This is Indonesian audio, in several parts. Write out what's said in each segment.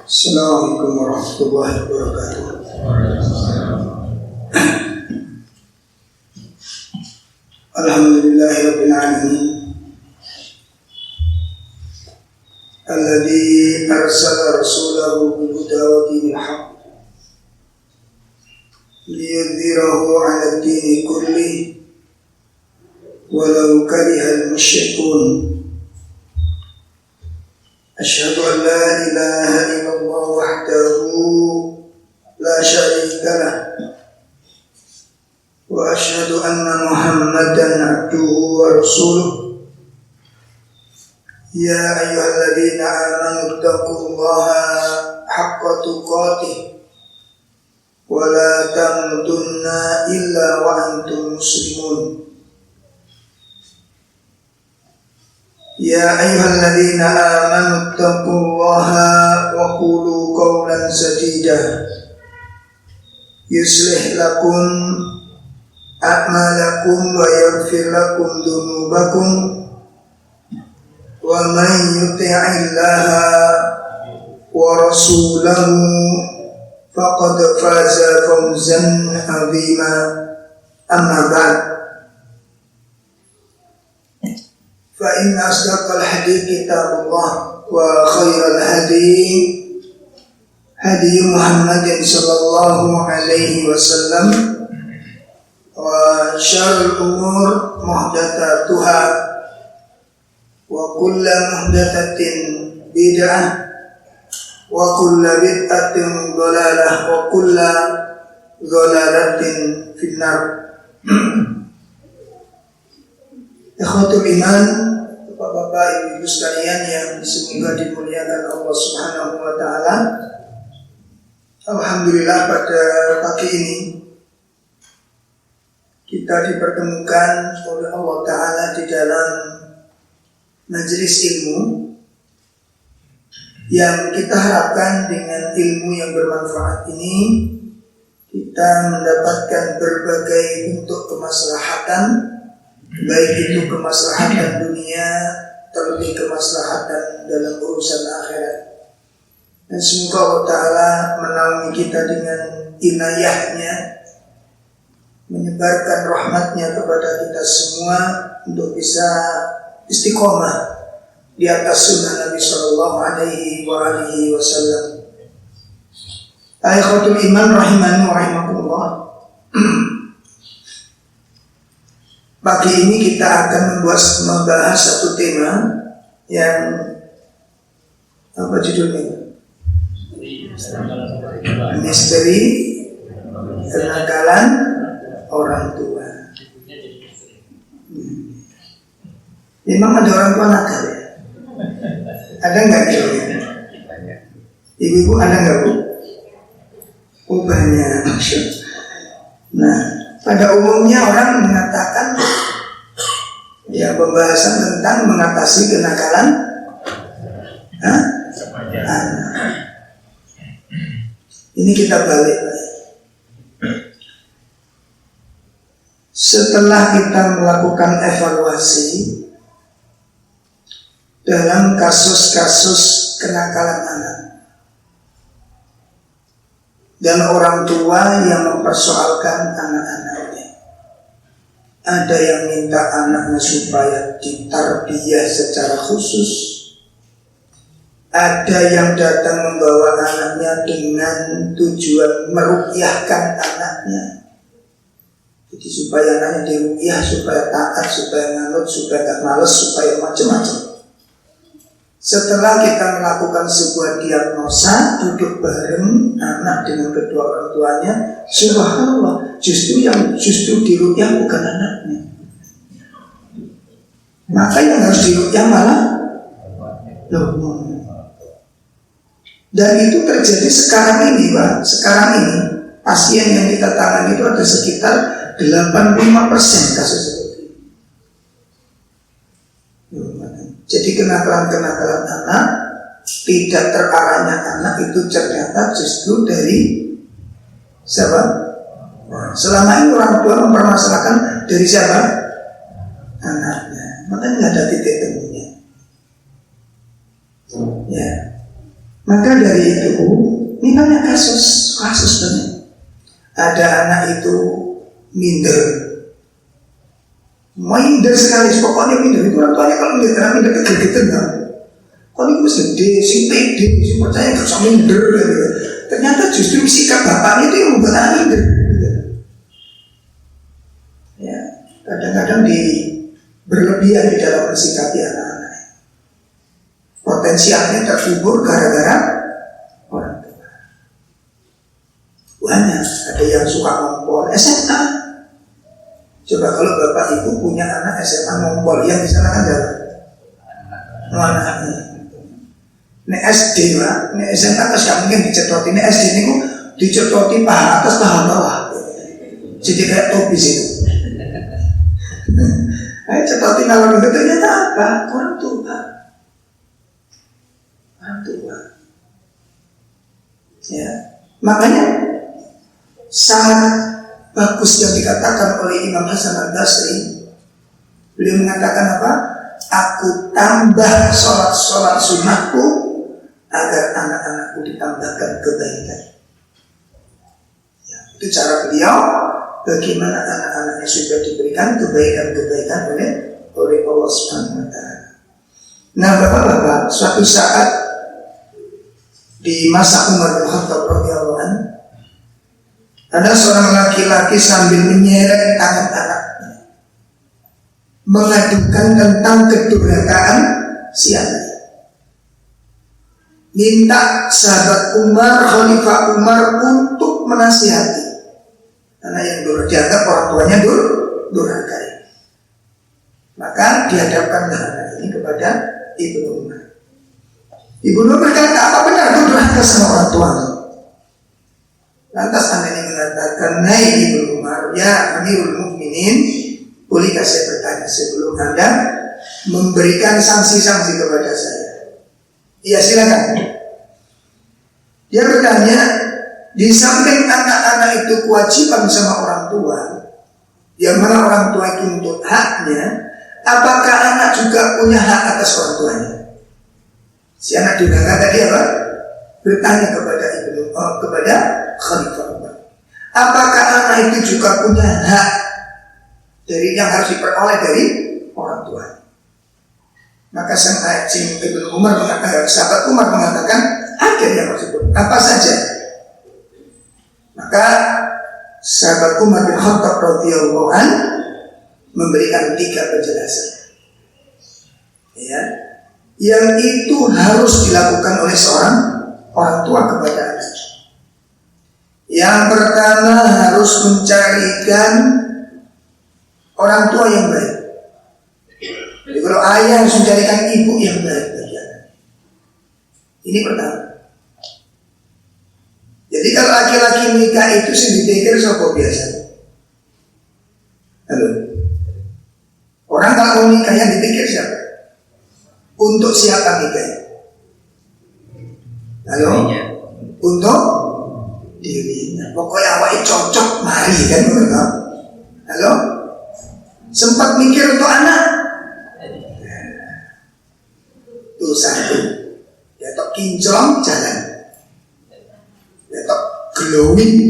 Assalamualaikum warahmatullahi wabarakatuh. Alhamdulillahirabbil alamin. Alladzi arsala rasulahu bil huda wa dinil haqq liyudhhirahu 'ala ad-dini kullihi walau karihal musyrikun. Asyhadu an la ilaha illallah wahdahu la syarika lah wa asyhadu anna Muhammadan abduhu wa rasuluh. Ya ayyuhalladzina amanu taqullaha haqqa tuqatih wa la tamutunna illa wa antum muslimun. Ya ayyuhalladzina amanu taqullaha wa qulu qawlan sadida yuslih lakum a'malakum wa yaghfir lakum dhunubakum wa man yuti'illaha wa rasulahu faqad faza fawzan 'azima. Amma ba'd. Fa inna asdaqal hadits kitabullah wa khairal hadi Muhammadin sallallahu alaihi wasallam wa syarrul umur muhdatsatuha wa kullu muhdatsatin bid'ah wa kullu bid'atin dhalalah wa kullu dhalalatin finnar. Ikhwatul iman, Bapak-bapak, ibu-ibu sekalian yang semoga dimuliakan Allah Subhanahu wa taala. Alhamdulillah pada pagi ini kita dipertemukan oleh Allah taala di dalam majelis ilmu yang kita harapkan dengan ilmu yang bermanfaat ini kita mendapatkan berbagai bentuk kemaslahatan, baik itu kemaslahatan dunia, terlebih kemaslahatan dalam urusan akhirat. Dan semoga Allah Ta'ala menaungi kita dengan inayahnya, menyebarkan rahmatnya kepada kita semua untuk bisa istiqomah di atas sunnah Nabi Sallallahu Alaihi Wasallam. Ayatul iman rahimani wa rahimakumullah. Pagi ini kita akan membahas satu tema yang apa judulnya? Misteri kenakalan orang tua. Memang ada orang tua nakal ya? Ada nggak jawabnya? Ibu-ibu ada nggak bu? Oh banyak. Nah, pada umumnya orang mengatakan ya pembahasan tentang mengatasi kenakalan anak. Ini kita balik. Setelah kita melakukan evaluasi dalam kasus-kasus kenakalan anak dan orang tua yang mempersoalkan anak-anaknya, ada yang minta anaknya supaya ditarbiyah secara khusus, ada yang datang membawa anaknya dengan tujuan meruqyahkan anaknya, jadi supaya anaknya diruqyah, supaya taat, supaya nganut, supaya gak males, supaya macam-macam. Setelah kita melakukan sebuah diagnosa, duduk bareng anak dengan kedua orang tuanya, subhanallah, justru diruqyah bukan anaknya. Maka yang harus diruqyah malah loh. Dan itu terjadi sekarang ini, Pak. Sekarang ini pasien yang kita tangani itu ada sekitar 85% kasus seperti ini. Jadi kenakalan-kenakalan anak, tidak terarahnya anak itu ternyata justru dari siapa? Selama ini orang tua mempermasalahkan dari siapa? Anaknya. Makanya nggak ada titik temunya. Ya. Maka dari itu, ini banyak kasus banyak. Ada anak itu minder sekali, pokoknya minder. Itu orang tuanya kalau minder, karena minder kegel-gel kan. Kalau itu sedih, si pede, si percaya gak usah minder gitu. Ternyata justru sikap bapaknya itu yang membuat anak minder gitu. Ya, kadang-kadang berlebihan di dalam mensikapi anak-anak. Potensialnya terkubur gara-gara orang tua. Banyak, ada yang suka ngompol SMA. Coba kalau bapak ibu punya anak SMA ngompol, yang di sana kan dalam anaknya. Ini SD lah, ini SMA kan gak mungkin dicetoti. Ini SD ini dicetoti paha atas paha bawah. Jadi kayak topis itu. Ayo cetotin kalau itu ternyata apa? Orang tua. Ya, makanya sangat bagus yang dikatakan oleh Imam Hasan Al-Basri. Beliau mengatakan apa? Aku tambah sholat sunnahku agar anak-anakku ditambahkan kebaikan. Ya, itu cara beliau. Bagaimana anak-anaknya sudah diberikan kebaikan-kebaikan oleh Allah Subhanahu wa Ta'ala. Nah, bapak-bapak, suatu saat di masa Umar bin Khattab radhiyallahu anhu, ada seorang laki-laki sambil menyeret tangan anaknya, mengadukan tentang kedurhakaan si anak. Minta sahabat Umar, Khalifah Umar untuk menasihati. Karena yang dianggap orang tuanya durhaka. Maka dihadapkan anak ini kepada Ibnu Umar. Ibnu Umar berkata, apa benar kau durhaka sama orang tua? Lantas anak ini mengatakan, hai Ibnu Umar, ya Amirul Mukminin, bolehkah saya bertanya sebelum Anda memberikan sanksi-sanksi kepada saya? Iya, silakan. Dia bertanya, di samping anak-anak itu kewajiban sama orang tua, yang mana orang tua itu untuk haknya, apakah anak juga punya hak atas orang tuanya? Si anak juga tadi apa? Bertanya kepada Khalifah Umar. Apakah anak itu juga punya hak dari yang harus diperoleh dari orang tua? Maka sang Ibnu Umar mengatakan, sahabat Umar mengatakan, ada yang harus diperoleh. Apa saja? Maka sahabat Umar bin Khattab radhiyallahu anhu memberikan 3 penjelasan. Ya, yang itu harus dilakukan oleh seorang orang tua kepada anak. Yang pertama, harus mencarikan orang tua yang baik. Jadi kalau ayah harus mencarikan ibu yang baik bagi anak. Ini pertama. Jadi kalau laki-laki nikah itu sih dipikir sopo biasa. Halo. Orang kalau mau nikah yang dipikir siapa? Untuk siapa nikahnya? Halo. Untuk dirinya. Pokoknya awalnya cocok mari kan mereka. Halo. Sempat mikir untuk anak? Tuh satu. Ya tok kinclong jalan. Glowing.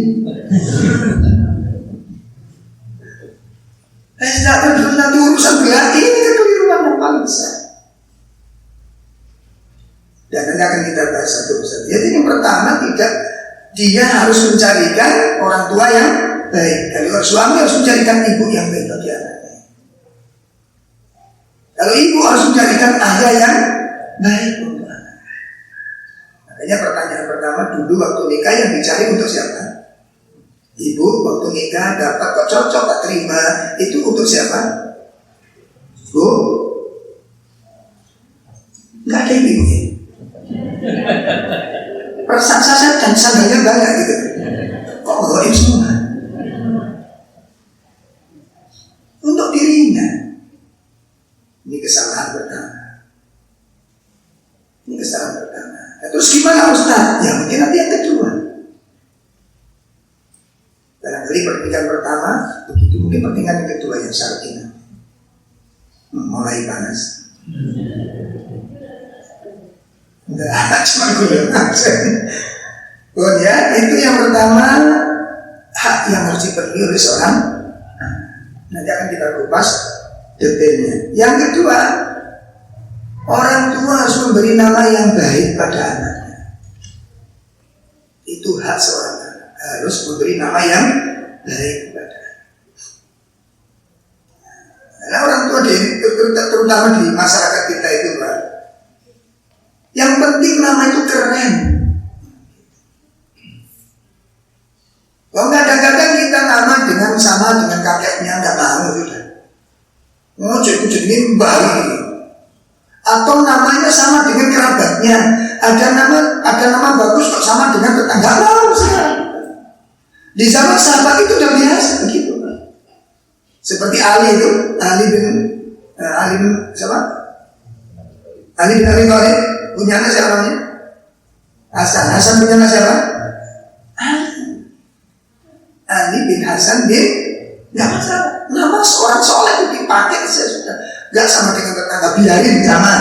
Tidak terus nanti urusan berarti ini kekeliruan yang paling besar. Dan nanti akan kita bahas satu persatu. Jadi yang pertama, tidak, dia harus mencarikan orang tua yang baik. Kalau suami harus mencarikan ibu yang baik bagi anaknya. Kalau ibu harus mencarikan ayah yang baik untuk anak. Makanya pertanyaan pertama, dulu waktu nikah yang dicari untuk siapa? Ibu waktu nikah dapat kok cocok, tak terima, itu untuk siapa? Bu? Nggak ada ibunya. Persaksa dan sandalnya banyak gitu. Kok goib semua? Untuk dirinya. Ini kesalahan pertama. Nah, terus gimana Ustaz? Ya mungkin nanti yang kedua. Barangkali pertanyaan pertama begitu, mungkin pertanyaan yang kedua yang syar'i mulai panas. Enggak, cuma guyon aja. Oh ya, itu yang pertama, hak yang harus dipenuhi oleh seorang. Nanti akan kita kupas detailnya. Yang kedua, orang tua harus memberi nama yang baik pada anaknya. Itu hak seorang anak, harus memberi nama yang baik pada anak. Karena orang tua terutama di masyarakat kita itu, Pak, yang penting nama itu keren. Kadang-kadang kita nama dengan sama dengan kakeknya, nggak mau sudah. Mau jadi mbak ini. Atau namanya sama dengan kerabatnya. Ada nama bagus kok sama dengan tetangga. Nggak mau sekarang. Di zaman sahabat itu udah biasa begitu. Seperti Ali itu, Ali bin siapa? Ali bin Abi Thalib punya anak siapa namanya? Hasan punya anak siapa? Ali bin Hasan bin, nggak masalah. Nama seorang soleh itu dipakai saja sudah. Nggak sama dengan tetangga, biarin zaman.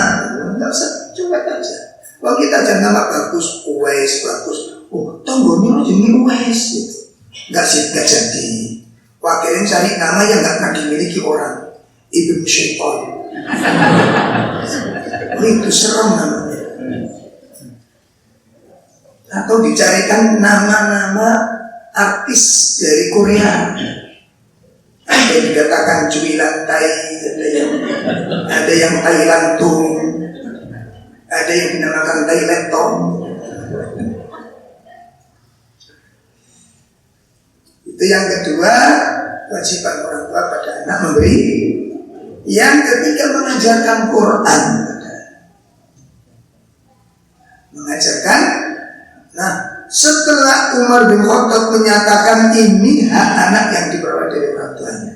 Nggak usah, coba aja. Kalau kita jangan nama bagus, Uwais bagus. Oh, tonggolnya jadi Uwais gitu. Nggak sih, nggak jadi. Wakilnya cari nama yang nggak pernah dimiliki orang. Ibnu Syaitan. Oh, itu serem namanya. Atau dicarikan nama-nama artis dari Korea. Ada yang dikatakan Juilan Tai, ada yang Thailand Tung, ada yang dinamakan Thailand Tong. Itu yang kedua, kewajiban orang tua pada anak memberi. Yang ketiga, mengajarkan Quran. Mengajarkan. Nah, setelah Umar bin Khattab menyatakan ini hak anak yang diperoleh dari orang tuanya,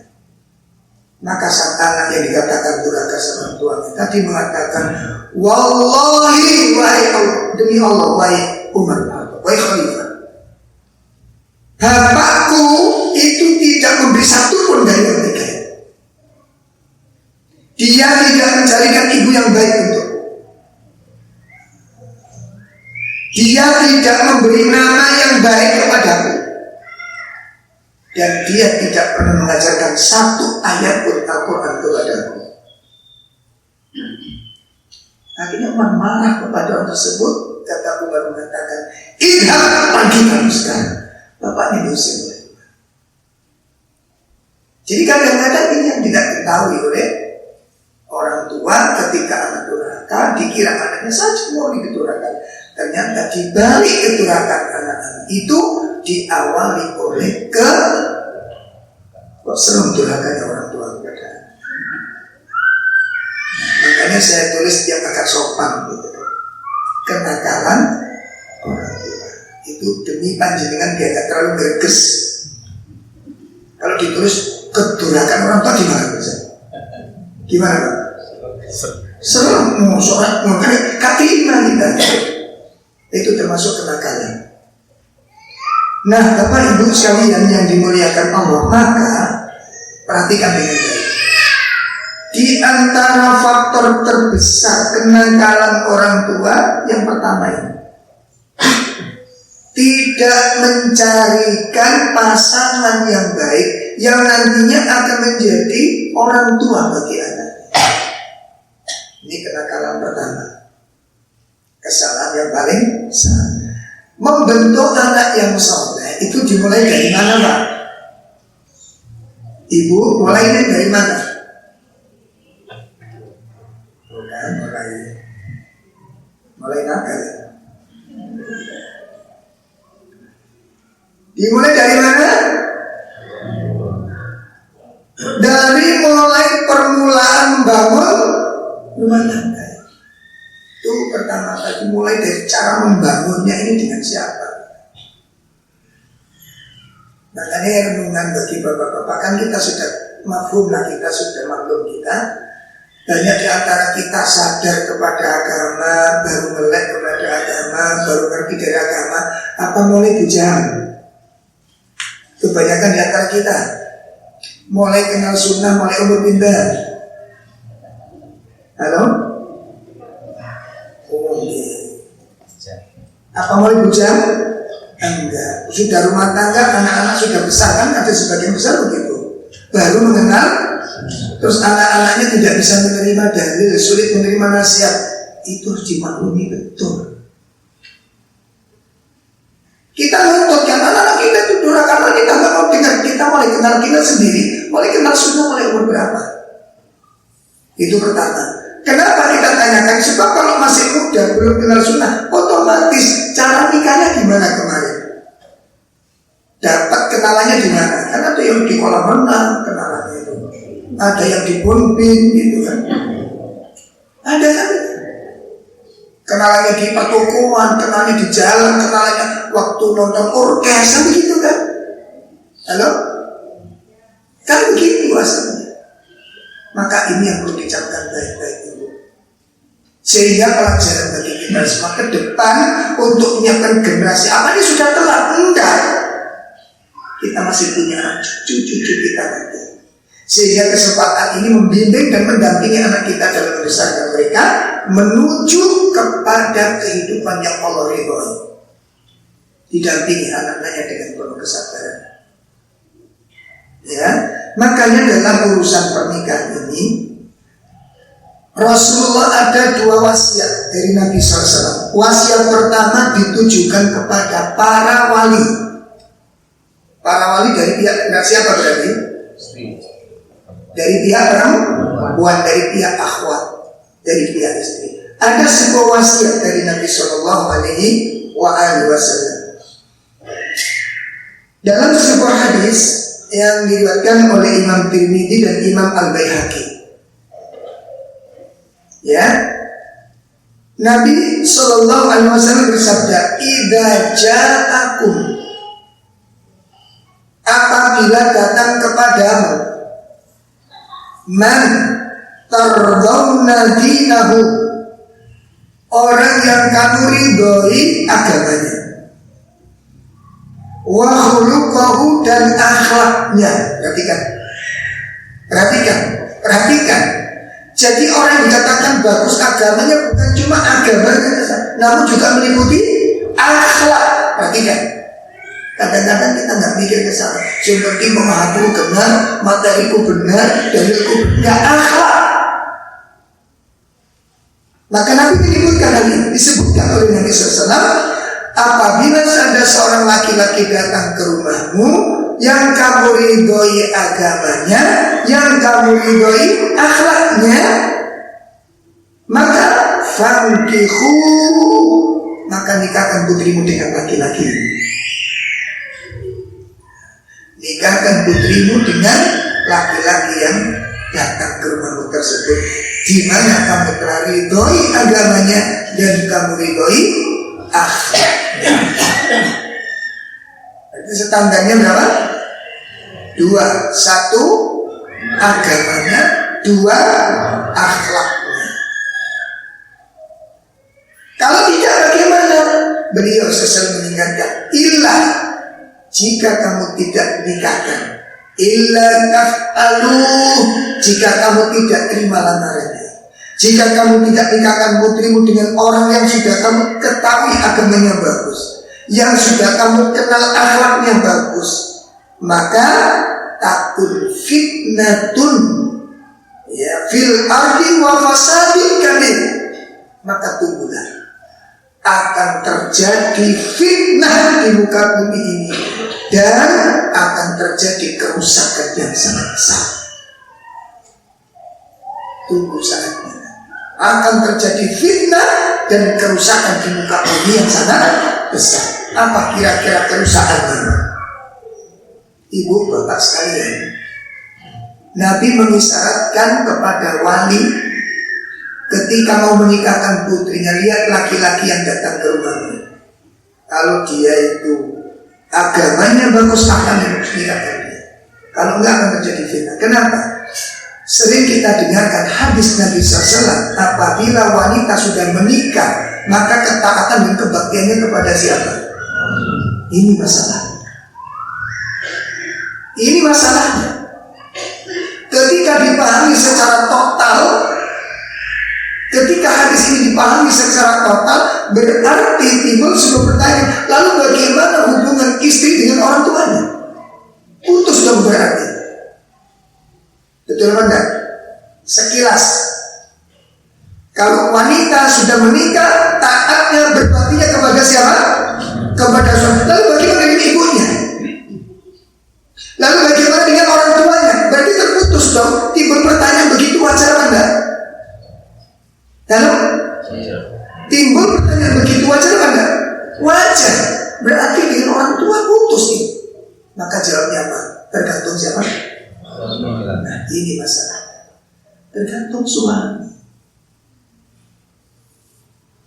maka sang anak yang dikatakan durhaka sama orang tuanya tadi mengatakan, wallahi wahai Allah, demi Allah wahai Umar bin Khattab, wahai Khalifah, bapakku itu tidak memberi satu pun dari yang tiga. Dia tidak mencarikan ibu yang baik untukku. Dia tidak memberi nama yang baik kepadaku. Dan dia tidak pernah mengajarkan satu ayat pun Al-Quran kepadaku. Akhirnya Umar marah kepada orang tersebut. Kata Umar mengatakan, idhab, pergi kamu sekarang. Bapaknya diusir oleh Tuhan. Jadi kadang-kadang ini yang tidak diketahui oleh orang tua ketika anak durhaka, dikira anaknya saja mau didurhakan. Ternyata di balik kedurhakaan anak-anak itu diawali oleh kok serem durhakanya orang tua kepada anak. Makanya saya tulis yang agak sopan gitu. Kenakalan orang tua itu demi panjenengan biar gak terlalu greges. Kalau ditulis kedurhakaan orang tua gimana bisa? Gimana Pak? Serem, soal kaki iman kita. Itu termasuk kenakalan. Nah, Bapak Ibu sekalian yang dimuliakan Allah, maka perhatikan dengan baik. Di antara faktor terbesar kenakalan orang tua yang pertama ini, tidak mencarikan pasangan yang baik yang nantinya akan menjadi orang tua bagi anak. Ini kenakalan pertama. Kesalahan yang paling besar. Membentuk anak yang saleh itu dimulai dari mana, Pak? Ibu mulainya dari mana? Bukan mulai nakal. Dimulai dari mana? Dari mulai permulaan bangun rumah tangga. Itu pertama kali mulai dari cara membangunnya ini dengan siapa. Makanya renungan bagi bapak-bapak, kan kita sudah mafhum lah, kita sudah maklum kita. Banyak di antara kita sadar kepada agama, baru melek kepada agama, baru ngerti dari agama, apa mulai bujang. Kebanyakan di antara kita mulai kenal sunnah, mulai umur pindah. Halo? Apa mulai bujang? Enggak. Sudah rumah tangga, anak-anak sudah besar kan, ada sebagian besar begitu. Baru mengenal, terus anak-anaknya tidak bisa menerima dalil, sulit menerima nasihat. Itu harus dimaklumi betul. Kita nuntut kan anak-anak kita itu durhaka, karena kita nggak mau dengar. Kita mulai kenal kita sendiri, mulai kenal sunnah mulai umur berapa? Itu pertama. Kenapa kita tanyakan? Sebab kalau masih muda belum kenal sunnah, otomatis cara nikahnya gimana kemarin? Dapat kenalannya di mana? Kan ada yang di kolam renang kenalannya itu, ada yang di bonbin gitu kan, ada kan? Kenalannya di pertokoan, kenalannya di jalan, kenalannya waktu nonton orkes, begitu kan? Halo? Kan begitu asalnya. Maka ini yang perlu dicamkan baik-baik dulu. Sehingga pelajaran bagi kita semua ke depan untuk menyiapkan generasi apa ini sudah telat? Enggak. Kita masih punya anak cucu kita nanti. Sehingga kesempatan ini membimbing dan mendampingi anak kita dalam membesarkan mereka menuju kepada kehidupan yang Allah ridhoi. Didampingi anak-anaknya dengan penuh kesabaran. Ya, makanya dalam urusan pernikahan ini Rasulullah ada 2 wasiat dari Nabi SAW. Wasiat pertama ditujukan kepada para wali. Para wali dari pihak siapa berarti? Dari pihak perempuan, dari pihak akhwat, dari pihak istri. Ada sebuah wasiat dari Nabi Shallallahu Alaihi Wasallam. Dalam sebuah hadis yang diriwayatkan oleh Imam Tirmidzi dan Imam Al-Baihaqi, ya, Nabi Shallallahu Alaihi Wasallam bersabda, "Idza ja'akum, apabila datang kepadamu, man tardawna dinahu, orang yang kamu ridhoi agamanya, wa khuluquhu, dan akhlaknya." Perhatikan. Jadi orang yang dikatakan bagus agamanya bukan cuma agamanya, namun juga meliputi akhlak. Perhatikan. Kadang-kadang kita nggak mikir ke sana. Yang penting pemahamanku benar, materiku benar, dalilku benar, akhlak. Maka Nabi menyebutkan hal ini, disebutkan oleh Nabi SAW, apabila ada seorang laki-laki datang ke rumahmu yang kamu ridhoi agamanya, yang kamu ridhoi akhlaknya, maka fankihu, maka nikahkan putrimu dengan laki-laki. Nikahkan putrimu dengan laki-laki yang datang ke rumahmu tersebut, di mana kamu telah ridhoi agamanya dan kamu ridhoi akhlaknya. Jadi standarnya berapa? 2. 1 agamanya, 2 akhlaknya. Kalau tidak bagaimana? Beliau selalu mengingatkan, ilah, jika kamu tidak nikahkan, illa taf'alu, jika kamu tidak terima lamarannya, jika kamu tidak nikahkan putrimu dengan orang yang sudah kamu ketahui agamanya bagus, yang sudah kamu kenal akhlaknya bagus, maka takun fitnatun, ya, fil ardi wa fasadin kabir, maka tunggulah akan terjadi fitnah di muka bumi ini dan akan terjadi kerusakan yang sangat besar. Tunggu saatnya, akan terjadi fitnah dan kerusakan di muka bumi yang sangat besar. Apa kira-kira kerusakannya? Ibu bapak sekalian, Nabi mengisyaratkan kepada wali ketika mau menikahkan putrinya, lihat laki-laki yang datang ke rumahnya. Kalau dia itu agamanya bagus, akan nikahkan dia. Kalau enggak akan terjadi fitnah. Kenapa? Sering kita dengarkan hadis Nabi SAW, apabila wanita sudah menikah, maka ketaatan dan kebaktiannya kepada siapa? Ini masalah. Ini masalahnya. Ketika dipahami secara total, ketika hadis ini dipahami secara total, berarti timbul sebuah pertanyaan, lalu bagaimana hubungan istri dengan orang tuanya? Putus dong berarti. Betul enggak? Sekilas, kalau wanita sudah menikah, taatnya berbaktinya kepada siapa? Kepada suami. Lalu bagaimana dengan ibunya? Lalu bagaimana dengan orang tuanya? Berarti terputus dong. Timbul pertanyaan begitu wajar apa enggak? Lalu timbul pertanyaan begitu wajar apa enggak? Wajar. Berarti dengan orang tua putus nih. Maka jawabnya apa? Tergantung siapa? Nah, ini masalah. Tergantung suami.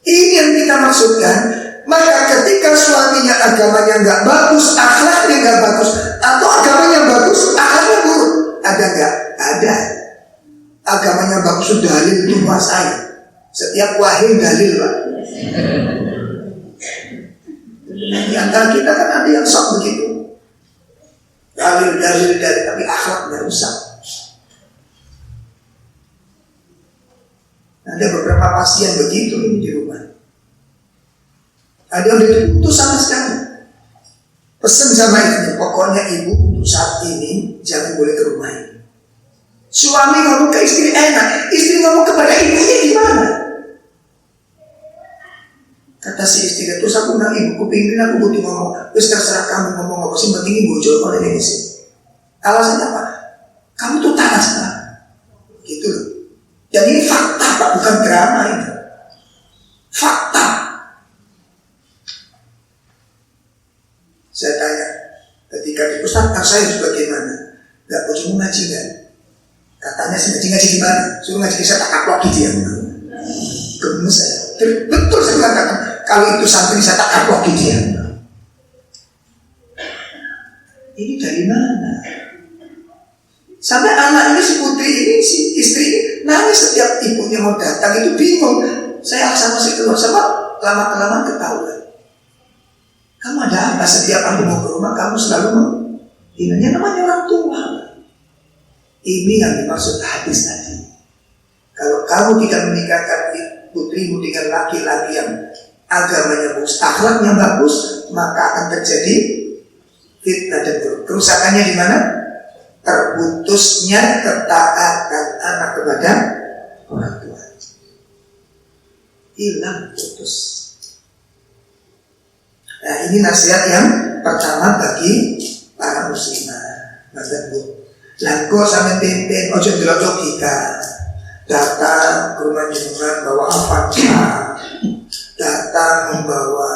Ini yang kita maksudkan. Maka ketika suaminya agamanya nggak bagus, akhlaknya nggak bagus, atau agamanya bagus, akhlaknya buruk, ada nggak? Ada. Agamanya bagus, dalil itu kuasai. Setiap wahyu dalil, Pak. Di antara kita kan ada yang sok begitu. Dalil, tapi akhlaknya rusak. Ada beberapa pasien begitu ini di rumah. Ada yang udah diputus sama sekali. Pesan sama ibunya, pokoknya ibu untuk saat ini jangan boleh ke rumah ini. Suami ngomong ke istri enak, istri ngomong kepada ibunya gimana? Kata si istri, terus aku bilang ibuku pingin aku butuh ngomong. Terus terserah kamu ngomong apa sih, penting ibu jawab oleh ini sih. Alasannya apa? Kamu tuh taras Pak. Gitu loh. Dan ini fakta Pak, bukan drama ini. Fakta. Saya tanya, ketika di Ustaz, saya harus bagaimana? Gak boleh ngaji kan? Katanya sih ngaji gimana? Suruh ngaji saya tak kaplok gitu ya. Gemes saya. Betul saya katakan, kalau itu sampai bisa tak kaplok gitu ya. Ini dari mana? Sampai anak ini si putri ini, si istri ini nangis setiap ibunya mau datang itu bingung. Saya sama si keluar sama lama-kelamaan ketahuan. Kamu ada apa? Setiap aku mau ke rumah kamu selalu ini namanya orang tua. Ini yang dimaksud hadis tadi. Kalau kamu tidak menikahkan putrimu dengan laki-laki yang agamanya bagus, akhlaknya bagus, maka akan terjadi fitnah dan kerusakannya di mana? Terputusnya ketaatan anak kepada orang tua. Hilang putus. Nah, ini nasihat yang pertama bagi para muslimah. Maka bu, langko sampai pimpin, ojo delok logika. Datang ke rumah jenengan bawa Al-Fatihah, datang membawa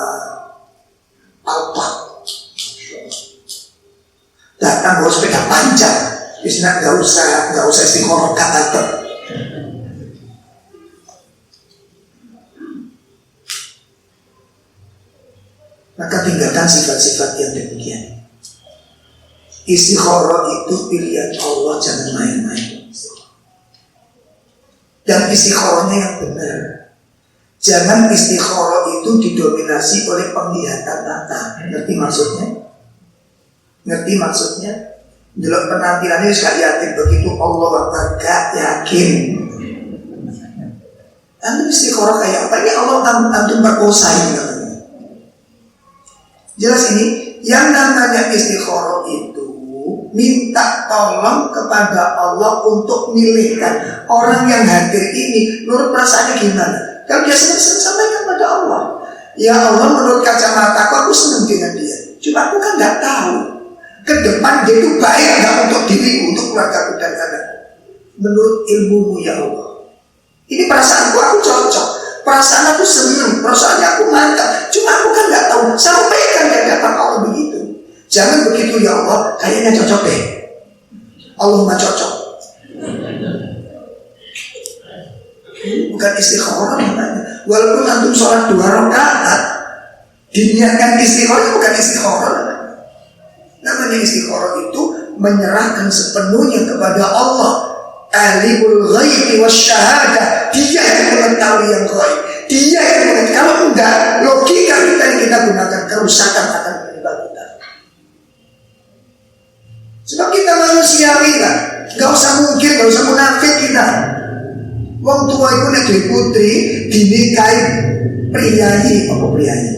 Al-Fatihah, datang bawa sepeda panjang. Bismillah, nggak usah istiqomah kata. Maka tinggalkan sifat-sifat yang demikian. Istikharah itu pilihan Allah, jangan main-main. Dan istikharahnya yang benar. Jangan istikharah itu didominasi oleh penglihatan mata. Ngerti maksudnya? Ngerti maksudnya? Delok penampilannya sekali yakin begitu Allah gak yakin. Antum istikharah kayak apa? Ini Allah antum berkosa ini. Jelas ini, yang namanya istikharah itu minta tolong kepada Allah untuk milihkan orang yang hadir ini menurut perasaannya gimana. Kalau dia senang, sampaikan kepada Allah. Ya Allah, menurut kacamataku aku senang dengan dia. Cuma aku kan nggak tahu ke depan dia itu baik nggak untuk diriku, untuk keluargaku dan anakku. Menurut ilmumu ya Allah, ini perasaanku aku cocok. Perasaan aku senang, perasaannya aku mantap. Cuma aku kan nggak tahu. Sampaikan di hadapan Allah begitu. Jangan begitu ya Allah, kayaknya cocok deh. Allahumma cocok. Bukan istikharah namanya. Walaupun antum sholat 2 rakaat, diniatkan istikharah bukan istikharah. Namanya istikharah itu menyerahkan sepenuhnya kepada Allah. Alimul ghaibi wasyahadah. Dia yang mengetahui yang ghaib. Dia yang mengetahui. Kalau enggak, logika kita yang kita gunakan, kerusakan akan menimpa kita. Sebab kita manusiawi lah. Gak usah mungkir, gak usah munafik kita. Wong tua iku nek duwe putri dinikahi priyayi apa priyayi.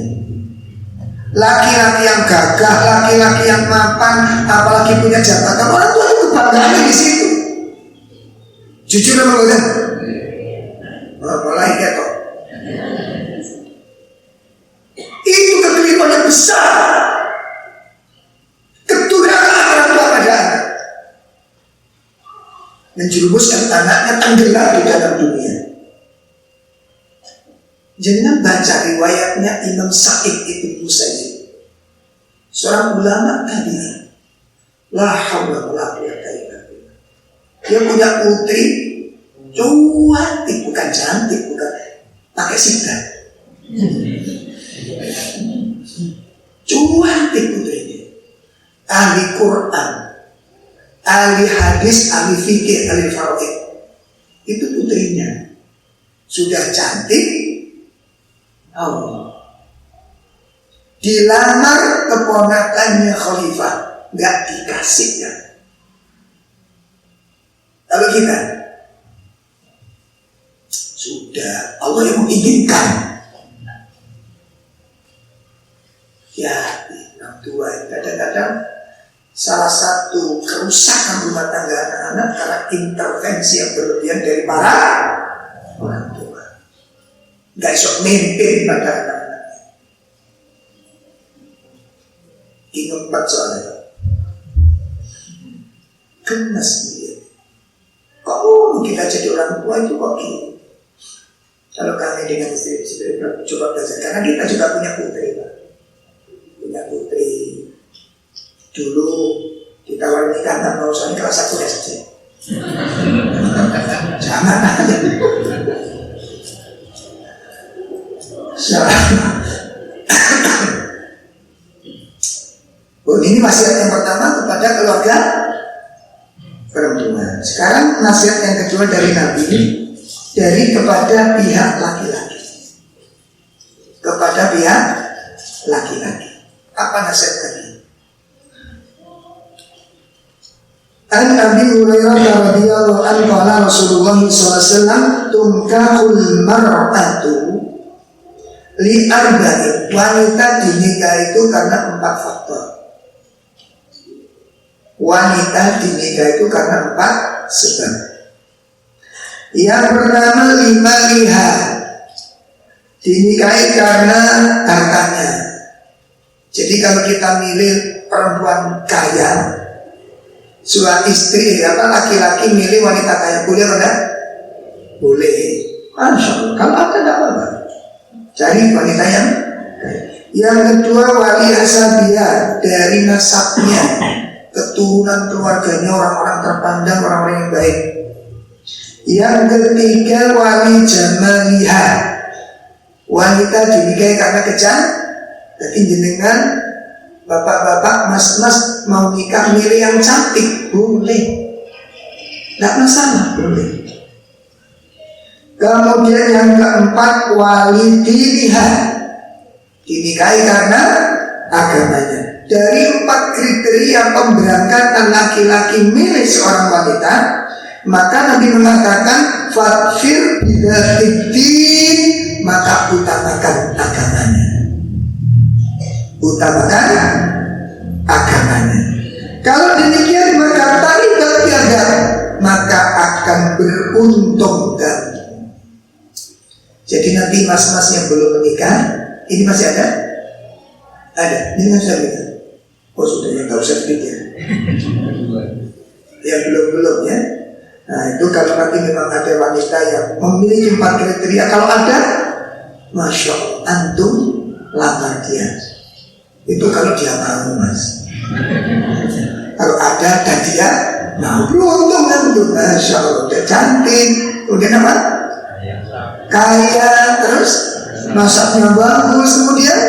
Laki-laki yang gagah, laki-laki yang mapan, apalagi punya jabatan, orang tua itu kebanggaannya di situ. Jujur apa enggak? Mulai ketok. Itu kekeliruan yang besar. Kedurhakaan orang tua pada anak, menjerumuskan anaknya tenggelam di dalam dunia. Jangan baca riwayatnya Imam Sa'id ibn Musayyib, seorang ulama tabi'in. La haula wala quwwata illa billah. Dia punya putri cantik, bukan cantik, bukan pakai sidat. Cantik putrinya. Ahli Quran, ahli hadis, ahli fikih, ahli faraid. Itu putrinya. Sudah cantik. Allah. Dilamar keponakannya khalifah, nggak dikasih ya. Kalau kita sudah Allah yang menginginkan. Ya, orang tua kadang-kadang salah satu kerusakan rumah tangga anak-anak karena intervensi yang berlebihan dari para orang tua. Gak bisa mimpin pada anak-anak. Ingat 4 soalnya. Gemes dia. Kok kita jadi orang tua itu kok gini? Kalau kami dengan istri coba belajar, karena kita juga punya putri, Pak. Punya putri. Dulu ditawarin nikah tak mau, soalnya kelas 1 SD. Jangan aja. Ini nasihat yang pertama kepada keluarga perempuan. Sekarang nasihat yang kedua dari Nabi, dari kepada pihak laki-laki. Kepada pihak laki-laki. Apa nasihat tadi? An Abi Hurairah radhiyallahu anhu qala Rasulullah sallallahu alaihi wasallam tunkahul mar'atu li arba'in. Wanita dinikahi itu karena 4 faktor. Wanita dinikahi itu karena 4 sebab. Yang pertama lima liha, dinikahi karena hartanya. Jadi kalau kita milih perempuan kaya, suami istri laki-laki milih wanita kaya, boleh enggak? Boleh. Masya Allah. Kalau ada enggak apa-apa. Cari wanita yang kaya. Yang kedua wali asabiyah, dari nasabnya, keturunan keluarganya orang-orang terpandang, orang-orang yang baik. Yang ketiga wali jamaliyah, wanita dinikahi karena kecantikan. Jadi jenengan bapak-bapak, mas-mas mau nikah milih yang cantik, boleh, tidak masalah, boleh. Kemudian yang keempat wali diniha, dinikahi karena agamanya. Dari 4 kriteria pemberangkatan laki-laki milik seorang wanita, maka Nabi mengatakan fadfir bidatin, maka utamakan agamanya. Utamakan agamanya. Kalau demikian maka taribat tiada, maka akan beruntung dan. Jadi nanti mas-mas yang belum menikah, ini masih ada? Ada, ini nggak usah menikah. Oh sudah, ya nggak usah pikir. Yang belum ya. Nah itu kalau nanti memang ada wanita yang memiliki 4 kriteria, kalau ada, masya Allah, antum lamar dia. Itu kalau dia mau, mas. Kalau ada dan dia mau, beruntung antum, masya Allah, dia cantik, kemudian apa? Kaya, terus masaknya bagus, kemudian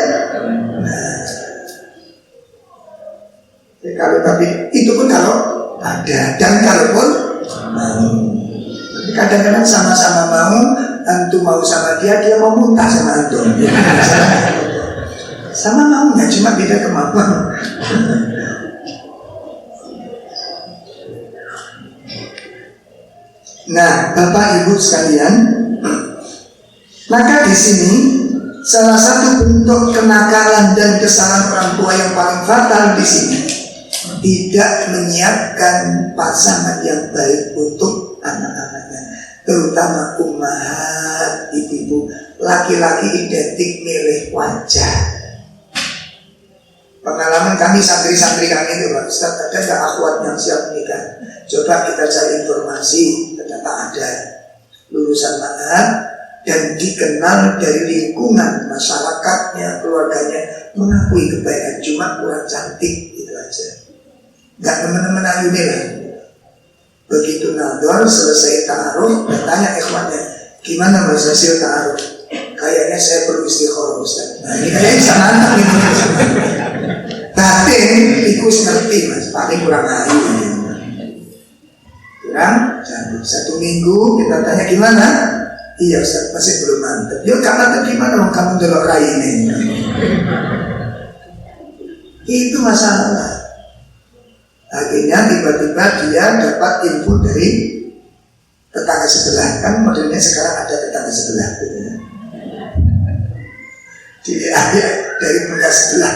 kalau tapi itu pun kalau ada, dan kalaupun mau. Kadang-kadang sama-sama mau, antum mau sama dia, dia mau muntah sama antum. Sama maunya, cuma beda kemampuan. Nah, Bapak Ibu sekalian, maka di sini salah satu bentuk kenakalan dan kesalahan orang tua yang paling fatal di sini tidak menyiapkan pasangan yang baik untuk anak-anaknya, terutama ummahat, ibu-ibu. Laki-laki identik milih wajah. Pengalaman kami santri-santri kami itu, Pak Ustaz, ada nggak akhwat yang siap menikah? Coba kita cari informasi, ternyata ada lulusan mana dan dikenal dari lingkungan masyarakatnya, keluarganya, mengakui kebaikan, cuma kurang cantik, itu aja. Nggak teman-teman ayunya lah. Begitu nador selesai ta'aruf, tanya ikhwannya, gimana mas hasil ta'aruf? Kayaknya saya perlu istikharah Ustaz. Nah ini kayaknya bisa mantap ini. Batin ikut ngerti mas, paling kurang ayu. Kurang cantik. 1 minggu kita tanya gimana? Iya Ustaz, masih belum mantap. Yuk gak mantap gimana? Kamu delok raine. Itu masalah. Akhirnya tiba-tiba dia dapat info dari tetangga sebelah. Kan modelnya sekarang ada tetangga sebelah gitu ya. Dia dari bekas sebelah.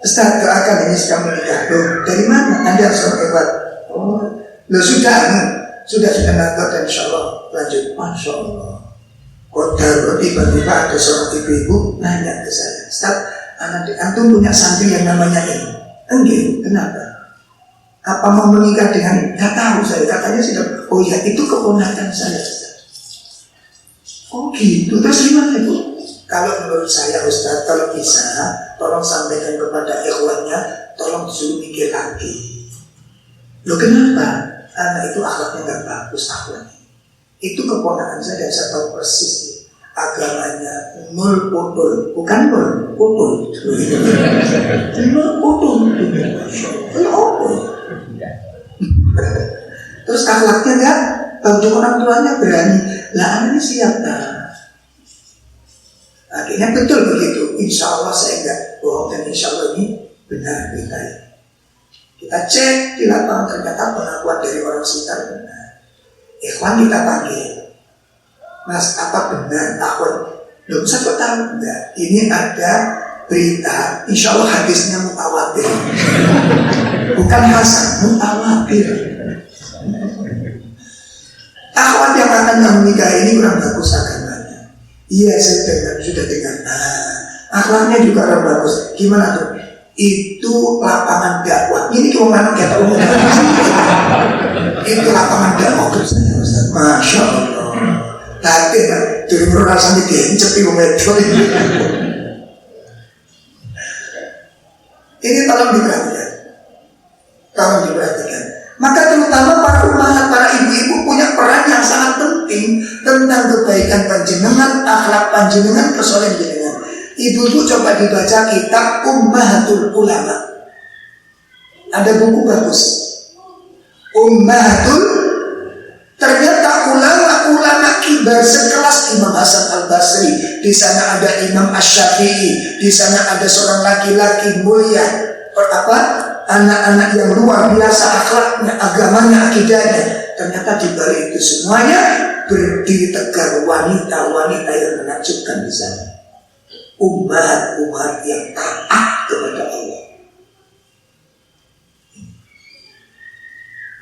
Ustaz, doakan ini sudah menikah. Loh, dari mana? Anda seorang hebat. Oh, loh sudah nakal dan insya Allah lanjut. Masya Allah. Kodar tiba-tiba ada seorang ibu-ibu nanya ke saya, Ustaz, anak antum punya santri yang namanya ini. Enggak, kenapa? Apa mau menikah dengan? Gak tahu saya, katanya sudah. Oh ya, itu keponakan saya. Oh gitu, terus gimana Bu? Kalau menurut saya Ustaz, kalau bisa tolong sampaikan kepada ikhwannya, tolong disuruh mikir lagi. Loh kenapa? Anak itu akhlaknya gak bagus akhlaknya. Itu keponakan saya dan saya tahu persis. Agamanya nol potol, bukan nol potol. Nol potol. Terus akhlaknya enggak, untuk orang tuanya berani. Lah anak ini siapa? Akhirnya betul begitu. Insya Allah saya enggak bohong dan insya Allah ini benar berita ini. Kita cek di lapangan, ternyata pengakuan dari orang sekitar benar. Ikhwan kita panggil, Mas, apa benar takut? Belum satu tahun enggak. Ini ada berita, insya Allah hadisnya mutawatir. Bukan hasan, mutawatir. Akhwat yang akan menikah ini kurang bagus agamanya. Iya, saya sudah dengar. Akhlaknya juga kurang bagus. Gimana tuh? Itu lapangan dakwah. Ini kemana kita umum? Itu lapangan dakwah saya Ustaz. Masya Allah. Tapi dari merasa digencet di metro ini. Ini tolong diperhatikan. Tolong diperhatikan. Maka terutama para umat, para ibu-ibu punya peran yang sangat penting tentang kebaikan panjenengan, akhlak panjenengan, kesolehan jenengan. Ibu-ibu coba dibaca kitab Ummahatul Ulama. Ada buku bagus. Ummahatul, ternyata ulama-ulama kibar sekelas Imam Hasan Al-Basri. Di sana ada Imam Asy-Syafi'i. Di sana ada seorang laki-laki mulia. Anak-anak yang luar biasa akhlaknya, agamanya, akidahnya. Ternyata di balik itu semuanya berdiri tegak wanita-wanita yang menakjubkan di sana. Umat-umat yang taat kepada Allah.